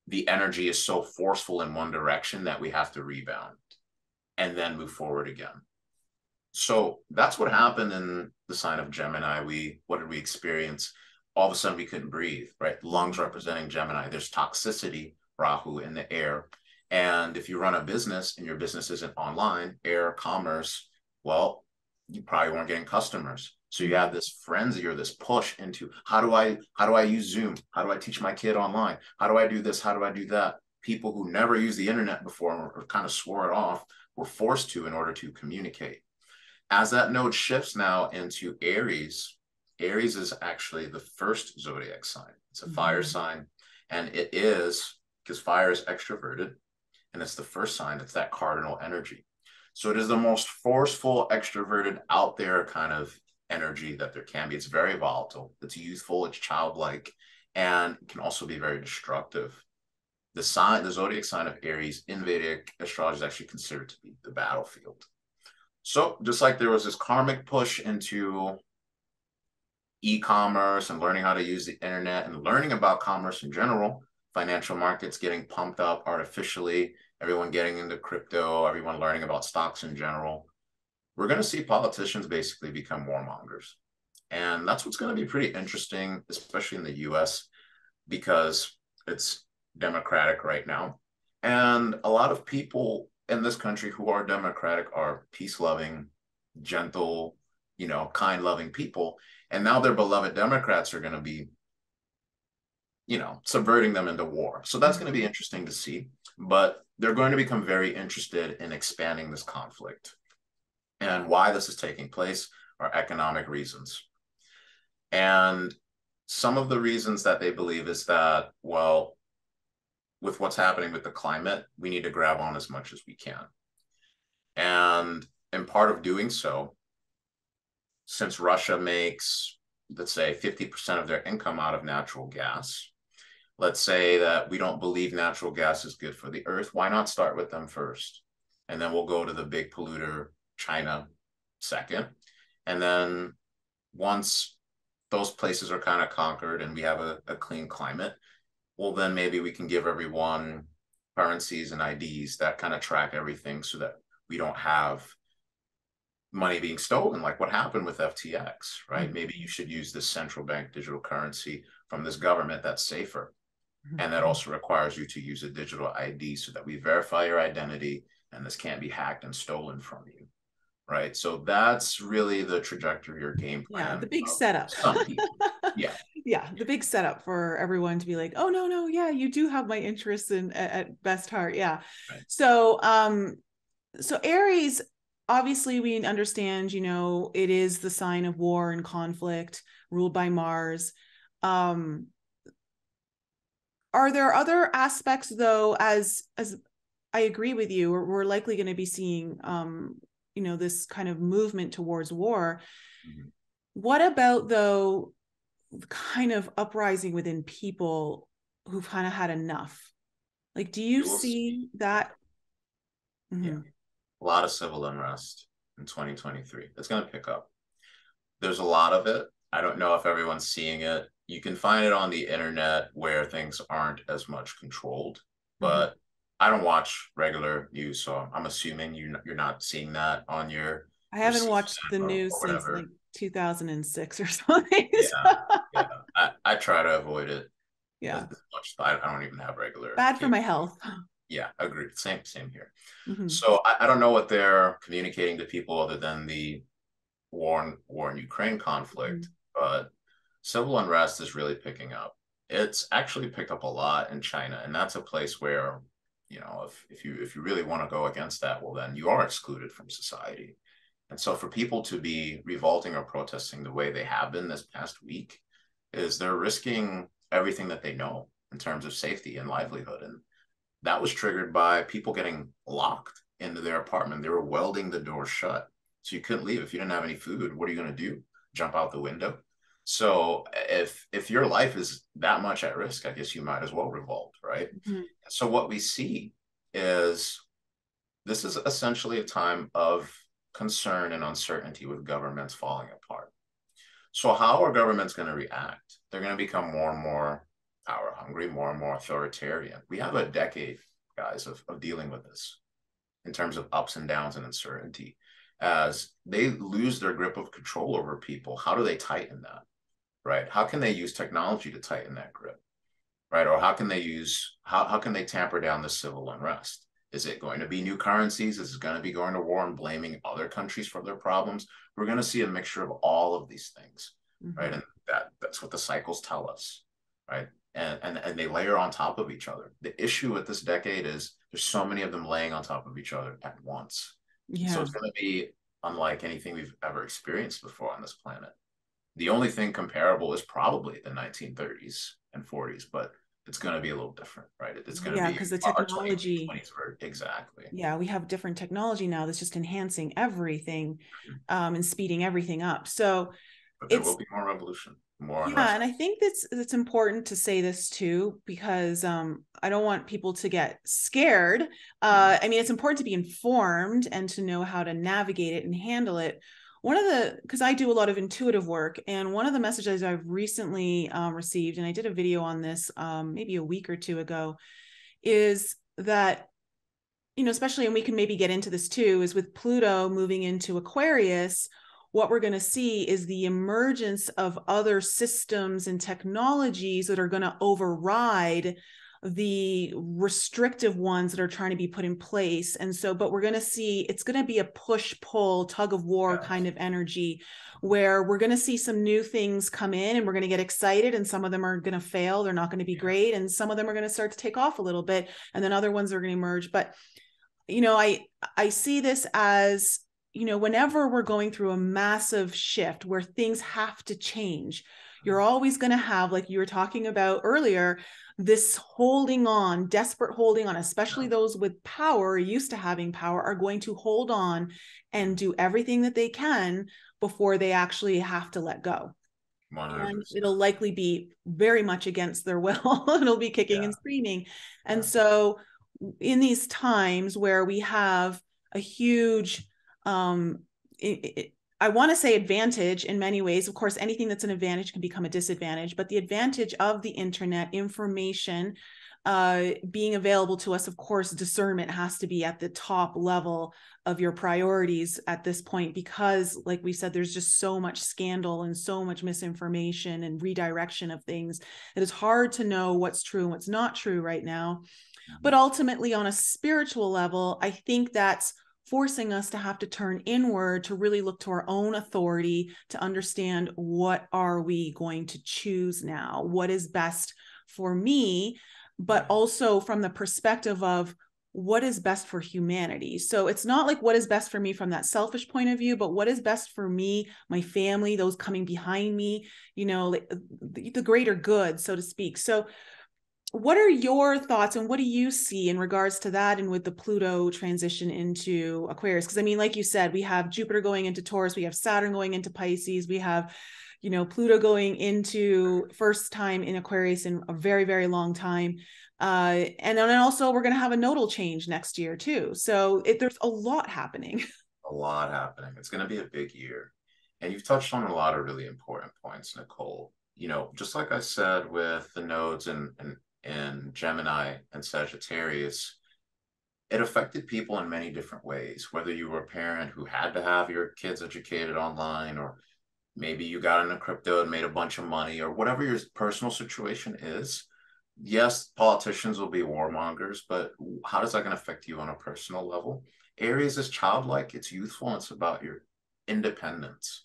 the energy is so forceful in one direction that we have to rebound and then move forward again. So that's what happened in the sign of Gemini. What did we experience? All of a sudden we couldn't breathe, right? Lungs representing Gemini. There's toxicity, Rahu, in the air. And if you run a business and your business isn't online, air, commerce, well, you probably weren't getting customers. So you have this frenzy or this push into how do I use Zoom? How do I teach my kid online? How do I do this? How do I do that? People who never used the internet before or kind of swore it off were forced to in order to communicate. As that node shifts now into Aries, Aries is actually the first zodiac sign. It's a fire sign, and it is, because fire is extroverted, and it's the first sign, it's that cardinal energy. So it is the most forceful, extroverted, out there kind of energy that there can be. It's very volatile, it's youthful, it's childlike, and can also be very destructive. The zodiac sign of Aries in Vedic astrology is actually considered to be the battlefield. So just like there was this karmic push into e-commerce and learning how to use the internet and learning about commerce in general, financial markets getting pumped up artificially, everyone getting into crypto, everyone learning about stocks in general, we're going to see politicians basically become warmongers. And that's what's going to be pretty interesting, especially in the US, because it's democratic right now. And a lot of people in this country who are democratic are peace-loving, gentle, kind-loving people. And now their beloved Democrats are going to be, subverting them into war. So that's going to be interesting to see. But they're going to become very interested in expanding this conflict. And why this is taking place are economic reasons. And some of the reasons that they believe is that, well, with what's happening with the climate, we need to grab on as much as we can. And in part of doing so, since Russia makes, let's say, 50% of their income out of natural gas, let's say that we don't believe natural gas is good for the earth, why not start with them first? And then we'll go to the big polluter, China, second. And then once those places are kind of conquered and we have a clean climate, well, then maybe we can give everyone currencies and IDs that kind of track everything so that we don't have money being stolen, like what happened with FTX, right?
Mm-hmm.
Maybe you should use this central bank digital currency from this government that's safer.
Mm-hmm.
And that also requires you to use a digital ID so that we verify your identity and this can't be hacked and stolen from you, right? So that's really the trajectory or game
Yeah,
plan
the big
of
setup.
some people. Yeah.
Yeah, the big setup for everyone to be like, oh no, no, yeah, you do have my interests in at best heart. Yeah.
Right.
So so Aries, obviously we understand, it is the sign of war and conflict, ruled by Mars. Um, are there other aspects though, as I agree with you, we're likely going to be seeing this kind of movement towards war.
Mm-hmm.
What about though kind of uprising within people who've kind of had enough? Like, do you
You will see,
see that?
yeah,
Mhm.
a lot of civil unrest in 2023. It's going to pick up. There's a lot of it. I don't know if everyone's seeing it. You can find it on the internet where things aren't as much controlled,
Mhm.
but I don't watch regular news, so I'm assuming you're not seeing that on
I
your
haven't watched the
CNN or
news since like
whatever.
2006 or something.
Yeah, yeah. I try to avoid it as
Yeah,
much. I don't even have regular
bad for
cable.
my health.
Yeah, agreed. Same here.
Mhm.
So I don't know what they're communicating to people other than the war in Ukraine conflict,
Mhm.
but civil unrest is really picking up. It's actually picked up a lot in China, and that's a place where, if you really want to go against that, well, then you are excluded from society. And so for people to be revolting or protesting the way they have been this past week, is they're risking everything that they know in terms of safety and livelihood. And that was triggered by people getting locked into their apartment. They were welding the door shut. So you couldn't leave. If you didn't have any food, what are you going to do? Jump out the window? So if your life is that much at risk, I guess you might as well revolt, right?
Mhm.
So what we see is this is essentially a time of concern and uncertainty with governments falling apart. So how are governments going to react? They're going to become more and more power hungry, more and more authoritarian. We have a decade, guys, of dealing with this in terms of ups and downs and uncertainty. As they lose their grip of control over people, how do they tighten that? Right? How can they use technology to tighten that grip? Right? Or how can they tamper down the civil unrest? Is it going to be new currencies? Is it going to be going to war and blaming other countries for their problems? We're going to see a mixture of all of these things, right?
Mhm.
And that's what the cycles tell us, right? And they layer on top of each other. The issue with this decade is there's so many of them laying on top of each other at once. And so
Yeah.
it's going to be unlike anything we've ever experienced before on this planet. The only thing comparable is probably the 1930s and 40s, but it's going to be a little different, right? It's going to
Yeah,
be
because the
our
technology,
2020s exactly.
yeah, we have different technology now that's just enhancing everything, and speeding everything up. So
But there will
it's,
be more revolution, more
yeah,
unrest.
and I think that's important to say this too, because I don't want people to get scared. I mean, it's important to be informed and to know how to navigate it and handle it. Because I do a lot of intuitive work, and one of the messages I've recently received, and I did a video on this maybe a week or two ago, is that, especially, and we can maybe get into this too, is with Pluto moving into Aquarius, what we're going to see is the emergence of other systems and technologies that are going to override the restrictive ones that are trying to be put in place. And so, but we're going to see, it's going to be a push pull, tug of war kind of energy, where we're going to see some new things come in and we're going to get excited, and some of them are going to fail. They're not going to be great. And some of them are going to start to take off a little bit. And then other ones are going to emerge. But I see this as, whenever we're going through a massive shift where things have to change, you're always going to have, like you were talking about earlier, this holding on, desperate holding on, especially those with power, used to having power, are going to hold on and do everything that they can before they actually have to let go. And
100%.
it'll likely be very much against their will. It'll be kicking
Yeah.
and screaming. And
Yeah.
so in these times where we have a huge, I want to say advantage in many ways. Of course, anything that's an advantage can become a disadvantage, but the advantage of the internet, information, being available to us. Of course, discernment has to be at the top level of your priorities at this point, because like we said, there's just so much scandal and so much misinformation and redirection of things that it's hard to know what's true and what's not true right now. But ultimately, on a spiritual level, I think that's forcing us to have to turn inward, to really look to our own authority, to understand, what are we going to choose now? What is best for me? But also from the perspective of what is best for humanity. So it's not like what is best for me from that selfish point of view, but what is best for me, my family, those coming behind me, you know, like the greater good, so to speak. So what are your thoughts, and what do you see in regards to that, and with the Pluto transition into Aquarius? Because I mean, like you said, we have Jupiter going into Taurus, we have Saturn going into Pisces, we have, you know, Pluto going into first time in Aquarius in a very, very long time. And then also we're going to have a nodal change next year too. So there's a lot happening.
A lot happening. It's going to be a big year. And you've touched on a lot of really important points, Nicole. You know, just like I said with the nodes in Gemini and Sagittarius, it affected people in many different ways, whether you were a parent who had to have your kids educated online, or maybe you got into crypto and made a bunch of money, or whatever your personal situation is. Yes, politicians will be warmongers, but how does that going to affect you on a personal level? Aries is childlike, it's youthful, and it's about your independence,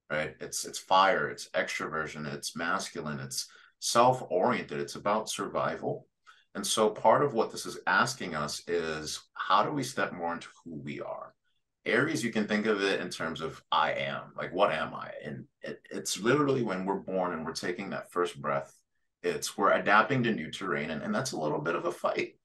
right? It's fire, it's extroversion, it's masculine, it's self-oriented, it's about survival. And so part of what this is asking us is, how do we step more into who we are? Aries, you can think of it in terms of I am, like, what am I? And it's literally when we're born and we're taking that first breath, we're adapting to new terrain, and that's a little bit of a fight,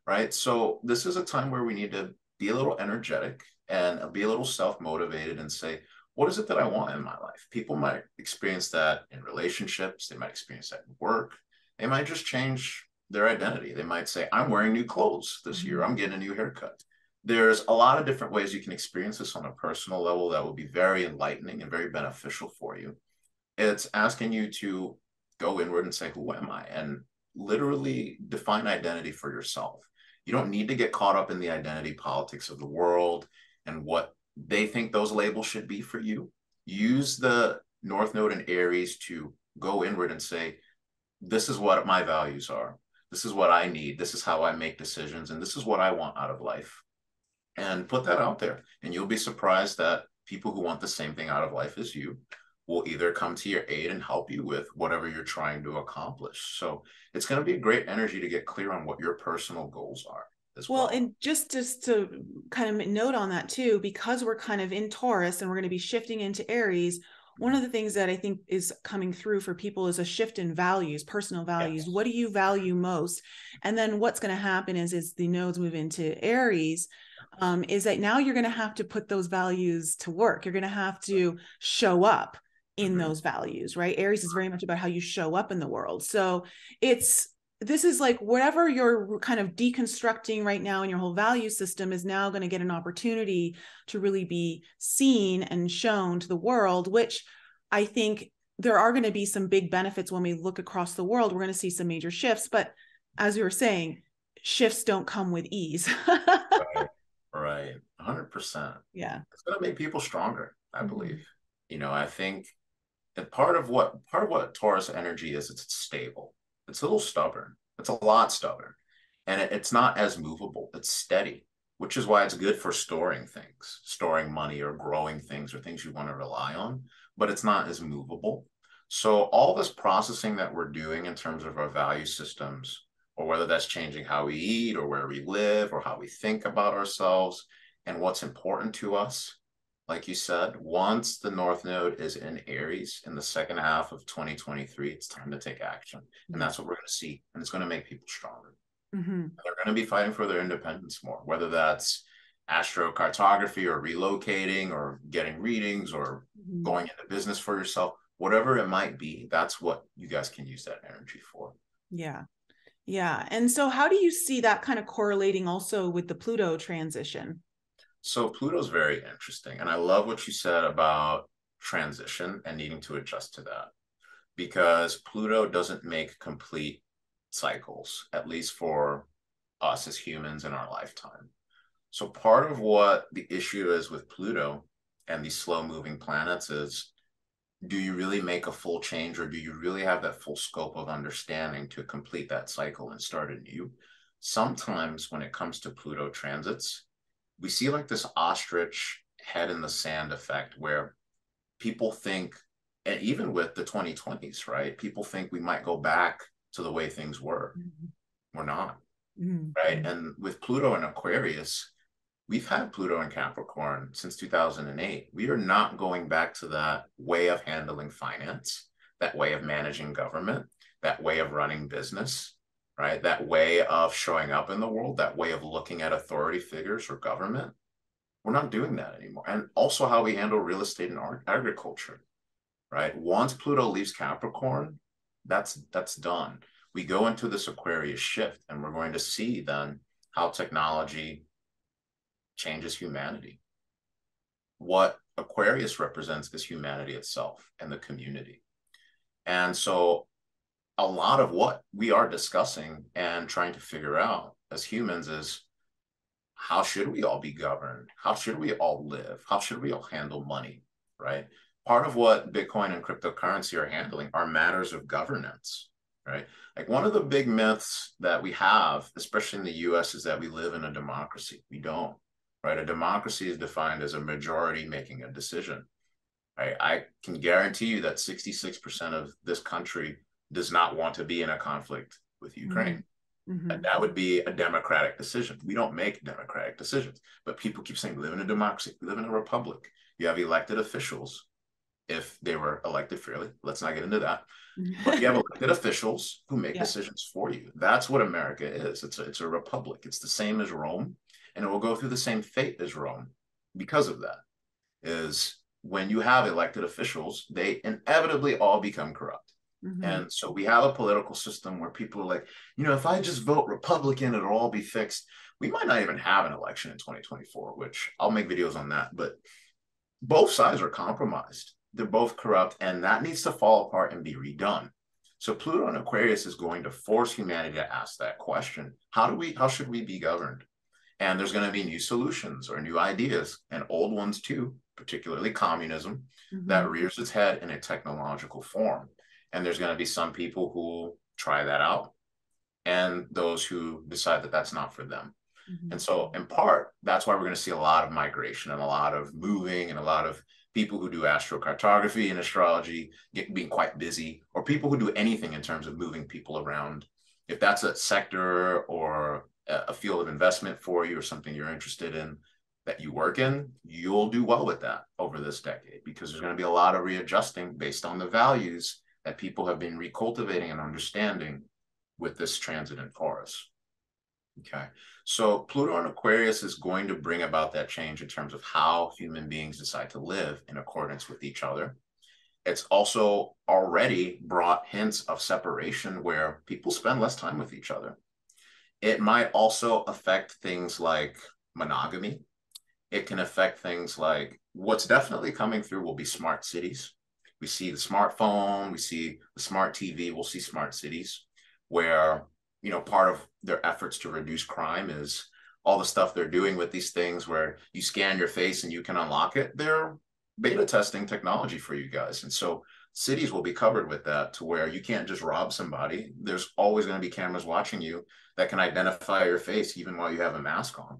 right? So this is a time where we need to be a little energetic and be a little self-motivated and say, what is it that I want in my life? People might experience that in relationships. They might experience that in work. They might just change their identity. They might say, I'm wearing new clothes this year. I'm getting a new haircut. There's a lot of different ways you can experience this on a personal level that will be very enlightening and very beneficial for you. It's asking you to go inward and say, who am I? And literally define identity for yourself. You don't need to get caught up in the identity politics of the world and what they think those labels should be for you. Use the North Node in Aries to go inward and say, this is what my values are. This is what I need. This is how I make decisions. And this is what I want out of life. And put that out there. And you'll be surprised that people who want the same thing out of life as you will either come to your aid and help you with whatever you're trying to accomplish. So it's going to be a great energy to get clear on what your personal goals are as well.
And just to kind of note on that too, because we're kind of in Taurus and we're going to be shifting into Aries, one of the things that I think is coming through for people is a shift in values, personal values. Yes. What do you value most? And then what's going to happen is the nodes move into Aries, is that now you're going to have to put those values to work. You're going to have to show up in those values, right? Aries is very much about how you show up in the world. So this is like whatever you're kind of deconstructing right now in your whole value system is now going to get an opportunity to really be seen and shown to the world, which I think there are going to be some big benefits when we look across the world. We're going to see some major shifts, but as you were saying, shifts don't come with ease.
Right. 100%.
Yeah.
It's going to make people stronger, I believe. You know, I think that part of what Taurus energy is, it's stable. It's a little stubborn. It's a lot stubborn. And it's not as movable. It's steady, which is why it's good for storing things, storing money or growing things or things you want to rely on, but it's not as movable. So all this processing that we're doing in terms of our value systems, or whether that's changing how we eat or where we live or how we think about ourselves and what's important to us, like you said, once the North Node is in Aries in the second half of 2023, it's time to take action. And that's what we're going to see. And it's going to make people stronger. They're going to be fighting for their independence more, whether that's astrocartography or relocating or getting readings or going into business for yourself, whatever it might be. That's what you guys can use that energy for.
Yeah. Yeah. And so how do you see that kind of correlating also with the Pluto transition?
So Pluto's very interesting. And I love what you said about transition and needing to adjust to that, because Pluto doesn't make complete cycles, at least for us as humans in our lifetime. So part of what the issue is with Pluto and these slow moving planets is, do you really make a full change, or do you really have that full scope of understanding to complete that cycle and start anew? Sometimes when it comes to Pluto transits, we see like this ostrich head in the sand effect where people think, and even with the 2020s, right? People think we might go back to the way things were. Mm-hmm. We're not, mm-hmm. right? And with Pluto and Aquarius, we've had Pluto in Capricorn since 2008. We are not going back to that way of handling finance, that way of managing government, that way of running business, right? That way of showing up in the world, that way of looking at authority figures or government. We're not doing that anymore. And also how we handle real estate and agriculture, right? Once Pluto leaves Capricorn, that's done. We go into this Aquarius shift, and we're going to see then how technology changes humanity. What Aquarius represents is humanity itself and the community. And so a lot of what we are discussing and trying to figure out as humans is, how should we all be governed? How should we all live? How should we all handle money, right? Part of what Bitcoin and cryptocurrency are handling are matters of governance, right? Like one of the big myths that we have, especially in the US, is that we live in a democracy. We don't, right? A democracy is defined as a majority making a decision, right? I can guarantee you that 66% of this country does not want to be in a conflict with Ukraine. Mm-hmm. And that would be a democratic decision. We don't make democratic decisions, but people keep saying we live in a democracy. We live in a republic. You have elected officials, if they were elected fairly. Let's not get into that. But you have elected officials who make decisions for you. That's what America is. It's a republic. It's the same as Rome, and it will go through the same fate as Rome because of that. Is when you have elected officials, they inevitably all become corrupt. Mm-hmm. And so we have a political system where people are like, if I just vote Republican, it'll all be fixed. We might not even have an election in 2024, which I'll make videos on that. But both sides are compromised. They're both corrupt, and that needs to fall apart and be redone. So Pluto and Aquarius is going to force humanity to ask that question. How should we be governed? And there's going to be new solutions or new ideas, and old ones too, particularly communism, mm-hmm. that rears its head in a technological form. And there's going to be some people who try that out, and those who decide that that's not for them. Mm-hmm. And so in part, that's why we're going to see a lot of migration and a lot of moving and a lot of people who do astrocartography and astrology being quite busy, or people who do anything in terms of moving people around. If that's a sector or a field of investment for you or something you're interested in that you work in, you'll do well with that over this decade, because there's going to be a lot of readjusting based on the values that people have been recultivating and understanding with this transit in Taurus. Okay, so Pluto and Aquarius is going to bring about that change in terms of how human beings decide to live in accordance with each other. It's also already brought hints of separation where people spend less time with each other. It might also affect things like monogamy. It can affect things like, what's definitely coming through will be smart cities. We see the smartphone, we see the smart TV, we'll see smart cities where, part of their efforts to reduce crime is all the stuff they're doing with these things where you scan your face and you can unlock it. They're beta testing technology for you guys. And so cities will be covered with that, to where you can't just rob somebody. There's always going to be cameras watching you that can identify your face even while you have a mask on,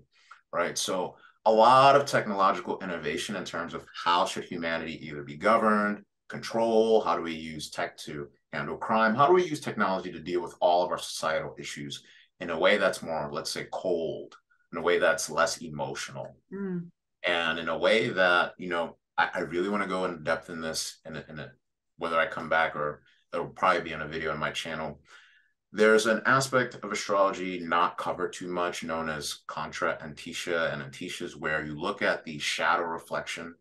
right? So a lot of technological innovation in terms of how should humanity either be governed, control, how do we use tech to handle crime, how do we use technology to deal with all of our societal issues in a way that's more, let's say, cold, in a way that's less emotional, and in a way that, I really want to go in depth in this, in whether I come back or it'll probably be in a video on my channel. There's an aspect of astrology not covered too much known as contra anticia and anticias, where you look at the shadow reflection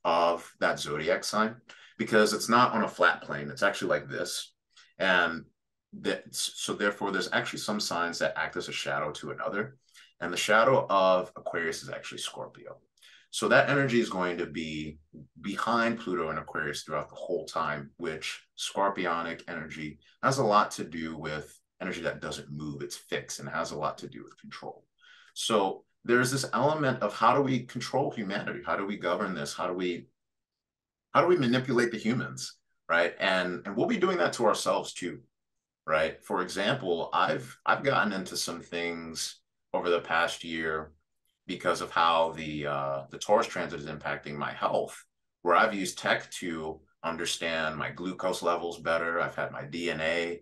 of that zodiac sign, because it's not on a flat plane. It's actually like this. And so therefore, there's actually some signs that act as a shadow to another. And the shadow of Aquarius is actually Scorpio. So that energy is going to be behind Pluto and Aquarius throughout the whole time, which Scorpionic energy has a lot to do with energy that doesn't move, it's fixed, and has a lot to do with control. So there's this element of how do we control humanity? How do we govern this? How do we manipulate the humans, right? And we'll be doing that to ourselves too, right? For example, I've gotten into some things over the past year because of how the Taurus transit is impacting my health, where I've used tech to understand my glucose levels better. I've had my DNA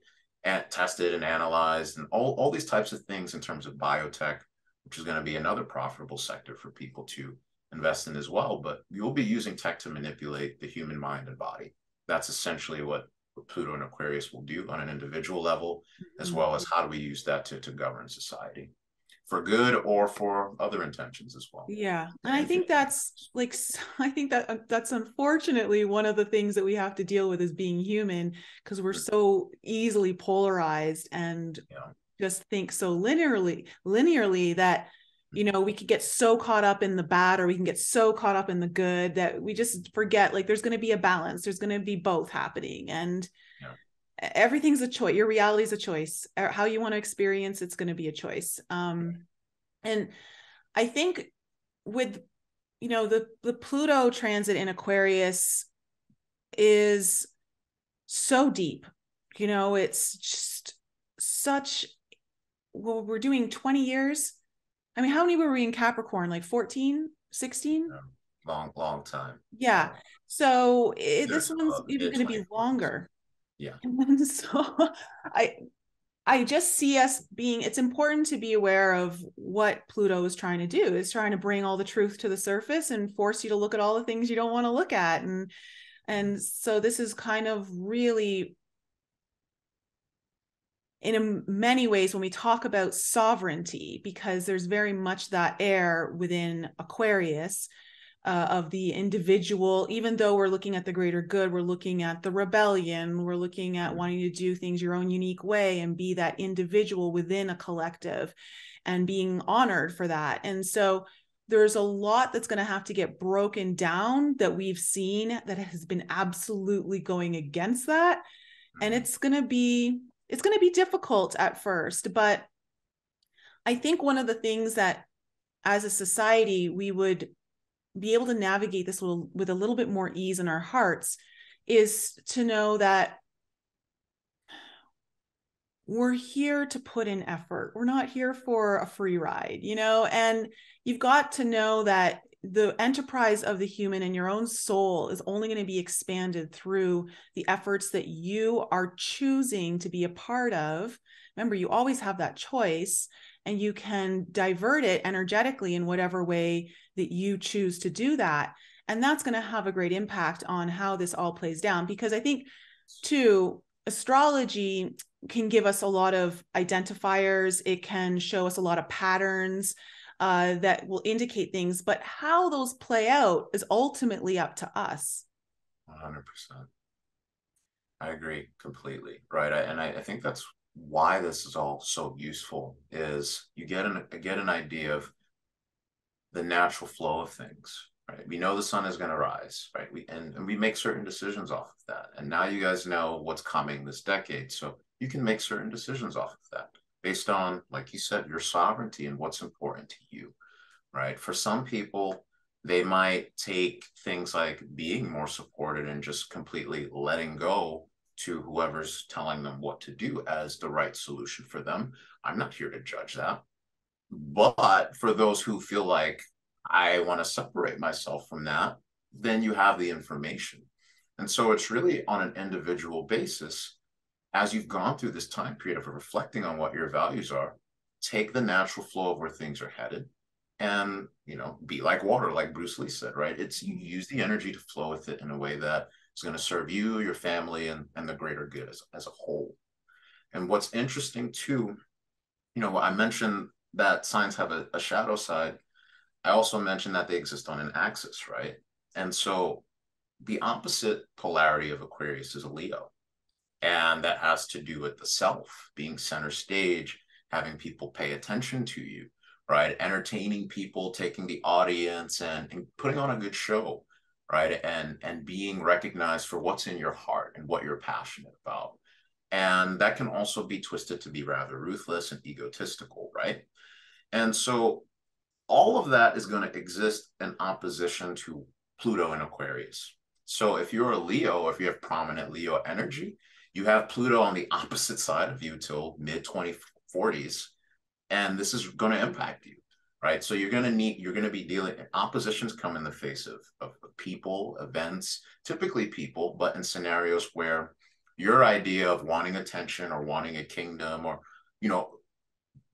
tested and analyzed, and all these types of things in terms of biotech, which is going to be another profitable sector for people to invest in as well. But you'll be using tech to manipulate the human mind and body. That's essentially what Pluto and Aquarius will do on an individual level, as well as how do we use that to govern society for good or for other intentions as well.
Yeah. And I think that's like, I think that that's unfortunately one of the things that we have to deal with as being human, because we're so easily polarized and just think so linearly that, you know, we could get so caught up in the bad, or we can get so caught up in the good that we just forget, like, there's going to be a balance. There's going to be both happening, and everything's a choice. Your reality is a choice. How you want to experience it's going to be a choice. And I think with, you know, the Pluto transit in Aquarius is so deep, you know, it's just such, well, we're doing 20 years. I mean, how many were we in Capricorn? Like 14, 16?
Long time.
Yeah. So this one's even going to be longer.
Yeah.
And so I just see us being, it's important to be aware of what Pluto is trying to do, is trying to bring all the truth to the surface and force you to look at all the things you don't want to look at. And so this is kind of really, in many ways, when we talk about sovereignty, because there's very much that air within Aquarius, of the individual. Even though we're looking at the greater good, we're looking at the rebellion, we're looking at wanting to do things your own unique way and be that individual within a collective and being honored for that. And so there's a lot that's going to have to get broken down that we've seen that has been absolutely going against that. And it's going to be difficult at first, but I think one of the things that as a society we would be able to navigate this with a little bit more ease in our hearts is to know that we're here to put in effort. We're not here for a free ride, you know, and you've got to know that the enterprise of the human and your own soul is only going to be expanded through the efforts that you are choosing to be a part of. Remember, you always have that choice, and you can divert it energetically in whatever way that you choose to do that. And that's going to have a great impact on how this all plays down. Because I think, too, astrology can give us a lot of identifiers. It can show us a lot of patterns that will indicate things. But how those play out is ultimately up to us.
100%. I agree completely. Right. I think that's why this is all so useful, is you get an idea of the natural flow of things, right? We know the sun is going to rise, right? And we make certain decisions off of that. And now you guys know what's coming this decade. So you can make certain decisions off of that based on, like you said, your sovereignty and what's important to you, right? For some people, they might take things like being more supported and just completely letting go to whoever's telling them what to do as the right solution for them. I'm not here to judge that. But for those who feel like, I want to separate myself from that, then you have the information. And so it's really on an individual basis. As you've gone through this time period of reflecting on what your values are, take the natural flow of where things are headed and, you know, be like water, like Bruce Lee said, right? It's, you use the energy to flow with it in a way that is going to serve you, your family, and the greater good as a whole. And what's interesting too, you know, I mentioned that signs have a shadow side. I also mentioned that they exist on an axis, right? And so the opposite polarity of Aquarius is a Leo. And that has to do with the self, being center stage, having people pay attention to you, right? Entertaining people, taking the audience and putting on a good show, right? And being recognized for what's in your heart and what you're passionate about. And that can also be twisted to be rather ruthless and egotistical, right? And so all of that is going to exist in opposition to Pluto in Aquarius. So if you're a Leo, or if you have prominent Leo energy, you have Pluto on the opposite side of you till mid 2040s, and this is going to impact you, right? So you're going to be dealing, oppositions come in the face of people, events, typically people, but in scenarios where your idea of wanting attention or wanting a kingdom, or, you know,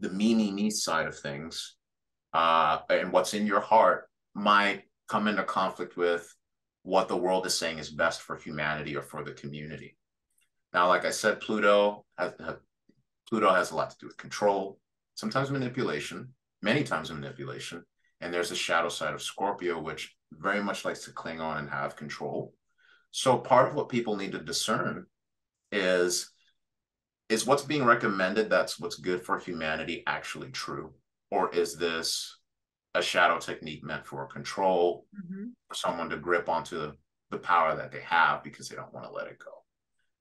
the me side of things, and what's in your heart might come into conflict with what the world is saying is best for humanity or for the community. Now, like I said, Pluto has a lot to do with control, sometimes manipulation, many times manipulation. And there's a shadow side of Scorpio, which very much likes to cling on and have control. So part of what people need to discern is what's being recommended, that's what's good for humanity, actually true? Or is this a shadow technique meant for control, for someone to grip onto the power that they have because they don't want to let it go?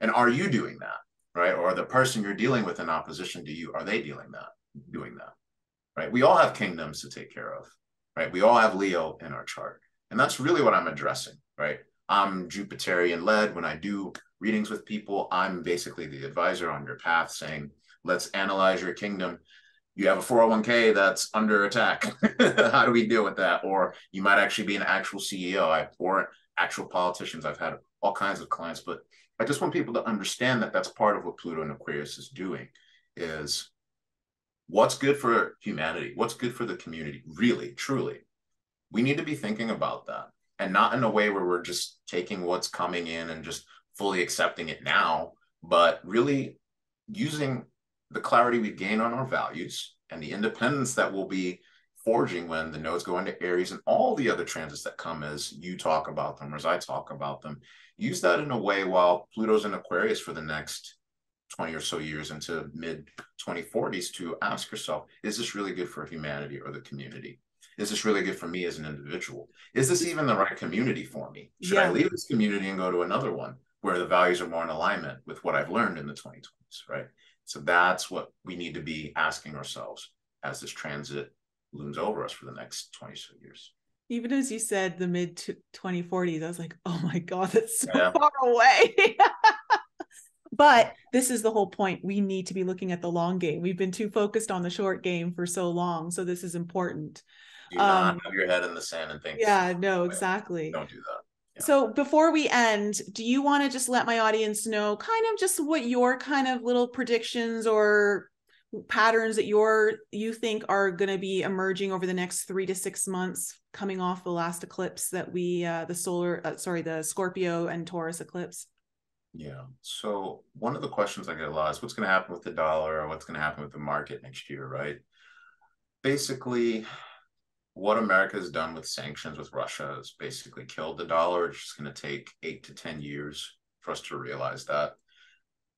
And are you doing that, right? Or the person you're dealing with in opposition to you, are they doing that, right? We all have kingdoms to take care of, right? We all have Leo in our chart. And that's really what I'm addressing, right? I'm Jupiterian led. When I do readings with people, I'm basically the advisor on your path, saying, let's analyze your kingdom. You have a 401k that's under attack. How do we deal with that? Or you might actually be an actual CEO, or actual politicians. I've had all kinds of clients, but I just want people to understand that that's part of what Pluto and Aquarius is doing, is what's good for humanity, what's good for the community, really, truly. We need to be thinking about that, and not in a way where we're just taking what's coming in and just fully accepting it now, but really using the clarity we gain on our values and the independence that we'll be forging when the nodes go into Aries and all the other transits that come as you talk about them or as I talk about them. Use that in a way while Pluto's in Aquarius for the next 20 or so years into mid 2040s to ask yourself, is this really good for humanity or the community? Is this really good for me as an individual? Is this even the right community for me? Should I leave this community and go to another one where the values are more in alignment with what I've learned in the 2020s, right? So that's what we need to be asking ourselves as this transit looms over us for the next 20 so years.
Even as you said, the mid 2040s, I was like, oh my God, that's so far away. But this is the whole point. We need to be looking at the long game. We've been too focused on the short game for so long. So this is important.
Do not have your head in the sand and think.
Yeah, no, exactly.
Don't do that. Yeah.
So before we end, do you want to just let my audience know kind of just what your kind of little predictions or patterns that you think are going to be emerging over the next 3 to 6 months coming off the last eclipse that the Scorpio and Taurus eclipse?
Yeah. So one of the questions I get a lot is what's going to happen with the dollar, or what's going to happen with the market next year, right? Basically, what America has done with sanctions with Russia has basically killed the dollar. It's just going to take 8 to 10 years for us to realize that.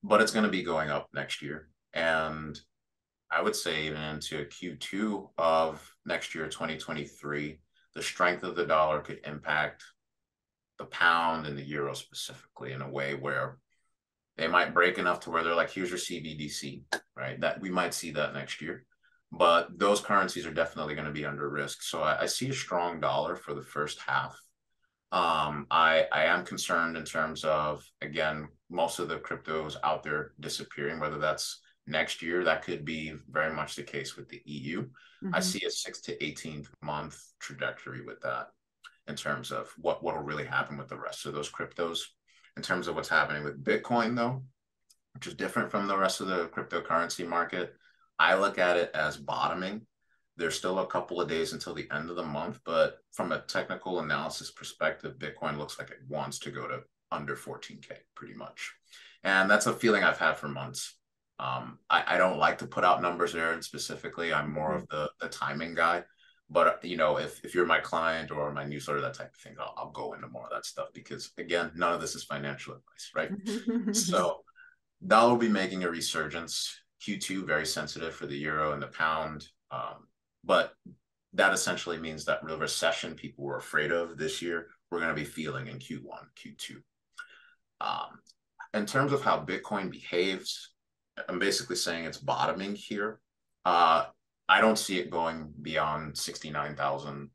But it's going to be going up next year. And I would say even into Q2 of next year, 2023, the strength of the dollar could impact the pound and the euro specifically in a way where they might break enough to where they're like, here's your CBDC, right? That we might see that next year. But those currencies are definitely going to be under risk. So I see a strong dollar for the first half. I am concerned in terms of, again, most of the cryptos out there disappearing, whether that's next year, that could be very much the case with the EU. Mm-hmm. I see a 6 to 18 month trajectory with that in terms of what will really happen with the rest of those cryptos. In terms of what's happening with Bitcoin, though, which is different from the rest of the cryptocurrency market, I look at it as bottoming. There's still a couple of days until the end of the month, but from a technical analysis perspective, Bitcoin looks like it wants to go to under 14K pretty much. And that's a feeling I've had for months. I don't like to put out numbers there, and specifically, I'm more of the timing guy. But, you know, if you're my client or my newsletter, that type of thing, I'll go into more of that stuff because, again, none of this is financial advice, right? So dollar will be making a resurgence. Q2, very sensitive for the euro and the pound. But that essentially means that real recession people were afraid of this year, we're going to be feeling in Q1, Q2. in terms of how Bitcoin behaves, I'm basically saying it's bottoming here. I don't see it going beyond 69,000,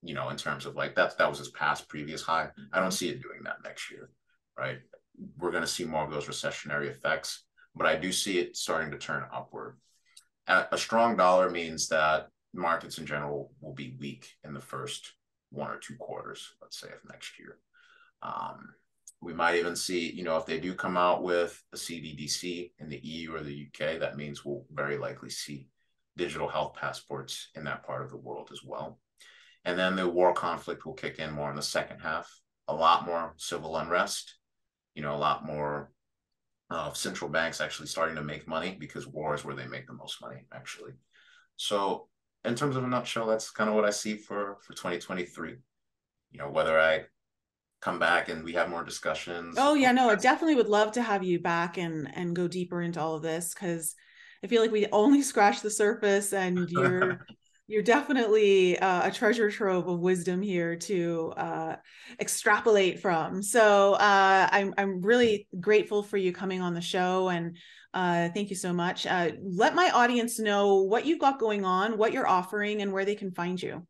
in terms of like that was his past previous high. I don't see it doing that next year, right? We're going to see more of those recessionary effects, but I do see it starting to turn upward. A strong dollar means that markets in general will be weak in the first 1 or 2 quarters, let's say, of next year. We might even see, if they do come out with a CBDC in the EU or the UK, that means we'll very likely see digital health passports in that part of the world as well. And then the war conflict will kick in more in the second half, a lot more civil unrest, a lot more central banks actually starting to make money, because war is where they make the most money, actually. So in terms of a nutshell, that's kind of what I see for 2023. Whether I come back and we have more discussions.
Oh yeah, no, I definitely would love to have you back and go deeper into all of this, because I feel like we only scratched the surface, and you're definitely a treasure trove of wisdom here to extrapolate from. So I'm really grateful for you coming on the show, and thank you so much. Let my audience know what you've got going on, what you're offering, and where they can find you.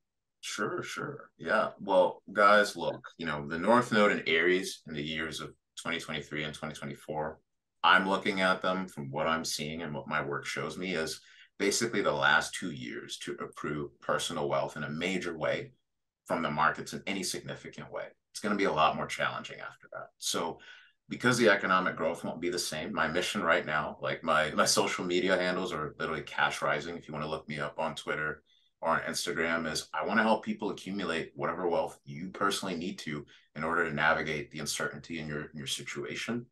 Sure. Yeah. Well, guys, look, the North Node in Aries in the years of 2023 and 2024, I'm looking at them from what I'm seeing and what my work shows me is basically the last 2 years to accrue personal wealth in a major way from the markets in any significant way. It's going to be a lot more challenging after that. So because the economic growth won't be the same, my mission right now, like my social media handles are literally Cash Rising. If you want to look me up on Twitter or on Instagram, is I want to help people accumulate whatever wealth you personally need to in order to navigate the uncertainty in your situation.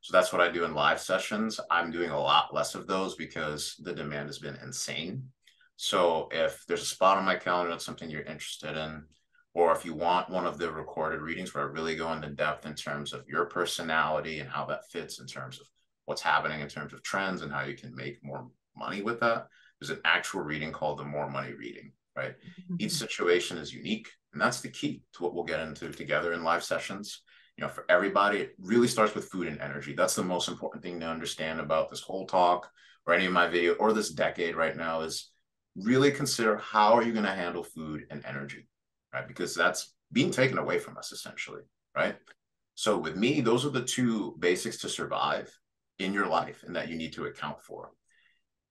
So that's what I do in live sessions. I'm doing a lot less of those because the demand has been insane. So if there's a spot on my calendar that's something you're interested in, or if you want one of the recorded readings where I really go into depth in terms of your personality and how that fits in terms of what's happening in terms of trends and how you can make more money with that, there's an actual reading called the More Money Reading, right? Each situation is unique, and that's the key to what we'll get into together in live sessions. For everybody, it really starts with food and energy. That's the most important thing to understand about this whole talk or any of my video or this decade right now is really consider how are you going to handle food and energy, right? Because that's being taken away from us essentially, right? So with me, those are the 2 basics to survive in your life and that you need to account for.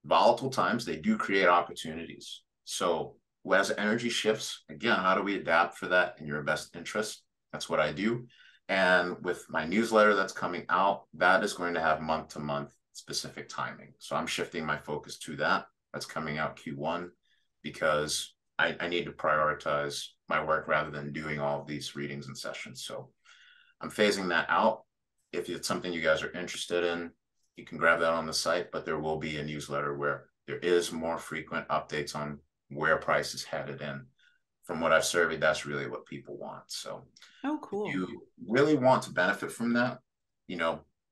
Volatile times, they do create opportunities. So as energy shifts, again, how do we adapt for that in your best interest? That's what I do. And with my newsletter that's coming out, that is going to have month-to-month specific timing. So I'm shifting my focus to that. That's coming out Q1 because I need to prioritize my work rather than doing all of these readings and sessions. So I'm phasing that out. If it's something you guys are interested in, you can grab that on the site, but there will be a newsletter where there is more frequent updates on where price is headed in. From what I've surveyed, that's really what people want. So
cool.
If you really want to benefit from that,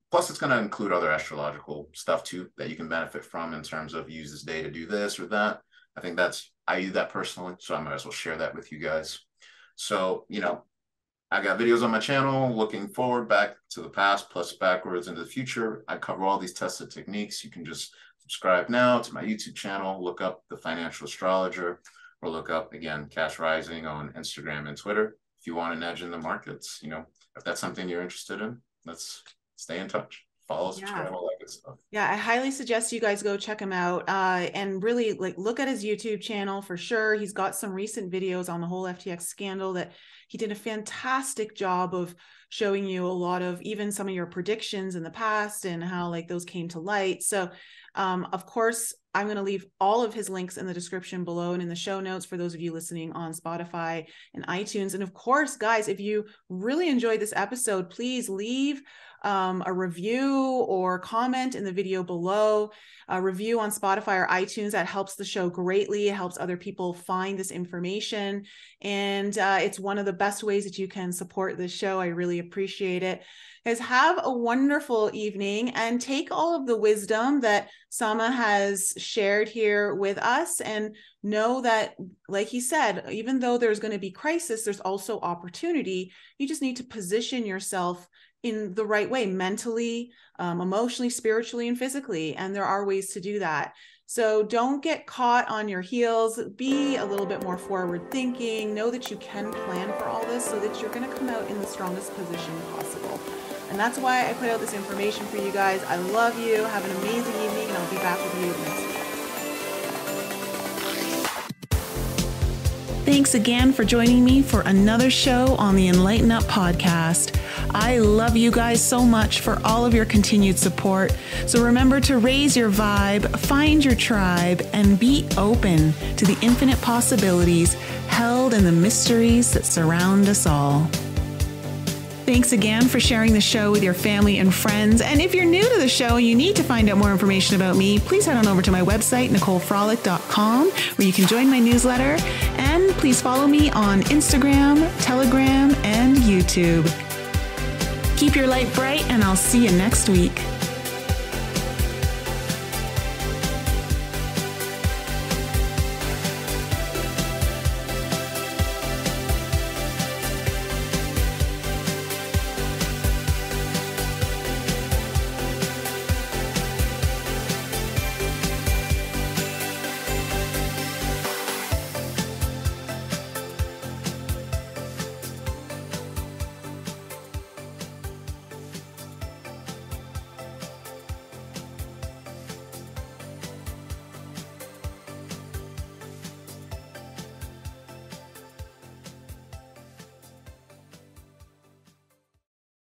plus it's going to include other astrological stuff too that you can benefit from in terms of use this day to do this or that. I use that personally, so I might as well share that with you guys. So, I got videos on my channel looking forward, back to the past, plus backwards into the future. I cover all these tested techniques. You can just subscribe now to my YouTube channel, look up The Financial Astrologer, or look up, again, Cash Rising on Instagram and Twitter. If you want an edge in the markets, if that's something you're interested in, let's stay in touch. Follow, subscribe, all that good stuff.
Yeah, I highly suggest you guys go check him out and really look at his YouTube channel for sure. He's got some recent videos on the whole FTX scandal that he did a fantastic job of showing you a lot of even some of your predictions in the past and how those came to light. So of course, I'm going to leave all of his links in the description below and in the show notes for those of you listening on Spotify and iTunes. And of course, guys, if you really enjoyed this episode, please leave a review or comment in the video below. A review on Spotify or iTunes, that helps the show greatly. It helps other people find this information. And it's one of the best ways that you can support this show. I really appreciate it. Guys, have a wonderful evening and take all of the wisdom that Sama has shared here with us and know that, like he said, even though there's going to be crisis, there's also opportunity. You just need to position yourself in the right way, mentally, emotionally, spiritually, and physically. And there are ways to do that. So don't get caught on your heels. Be a little bit more forward thinking. Know that you can plan for all this so that you're going to come out in the strongest position possible. And that's why I put out this information for you guys. I love you. Have an amazing evening, and I'll be back with you next week. Thanks again for joining me for another show on the Enlighten Up podcast. I love you guys so much for all of your continued support. So remember to raise your vibe, find your tribe, and be open to the infinite possibilities held in the mysteries that surround us all. Thanks again for sharing the show with your family and friends. And if you're new to the show and you need to find out more information about me, please head on over to my website, NicoleFrolick.com, where you can join my newsletter. And please follow me on Instagram, Telegram, and YouTube. Keep your light bright, and I'll see you next week.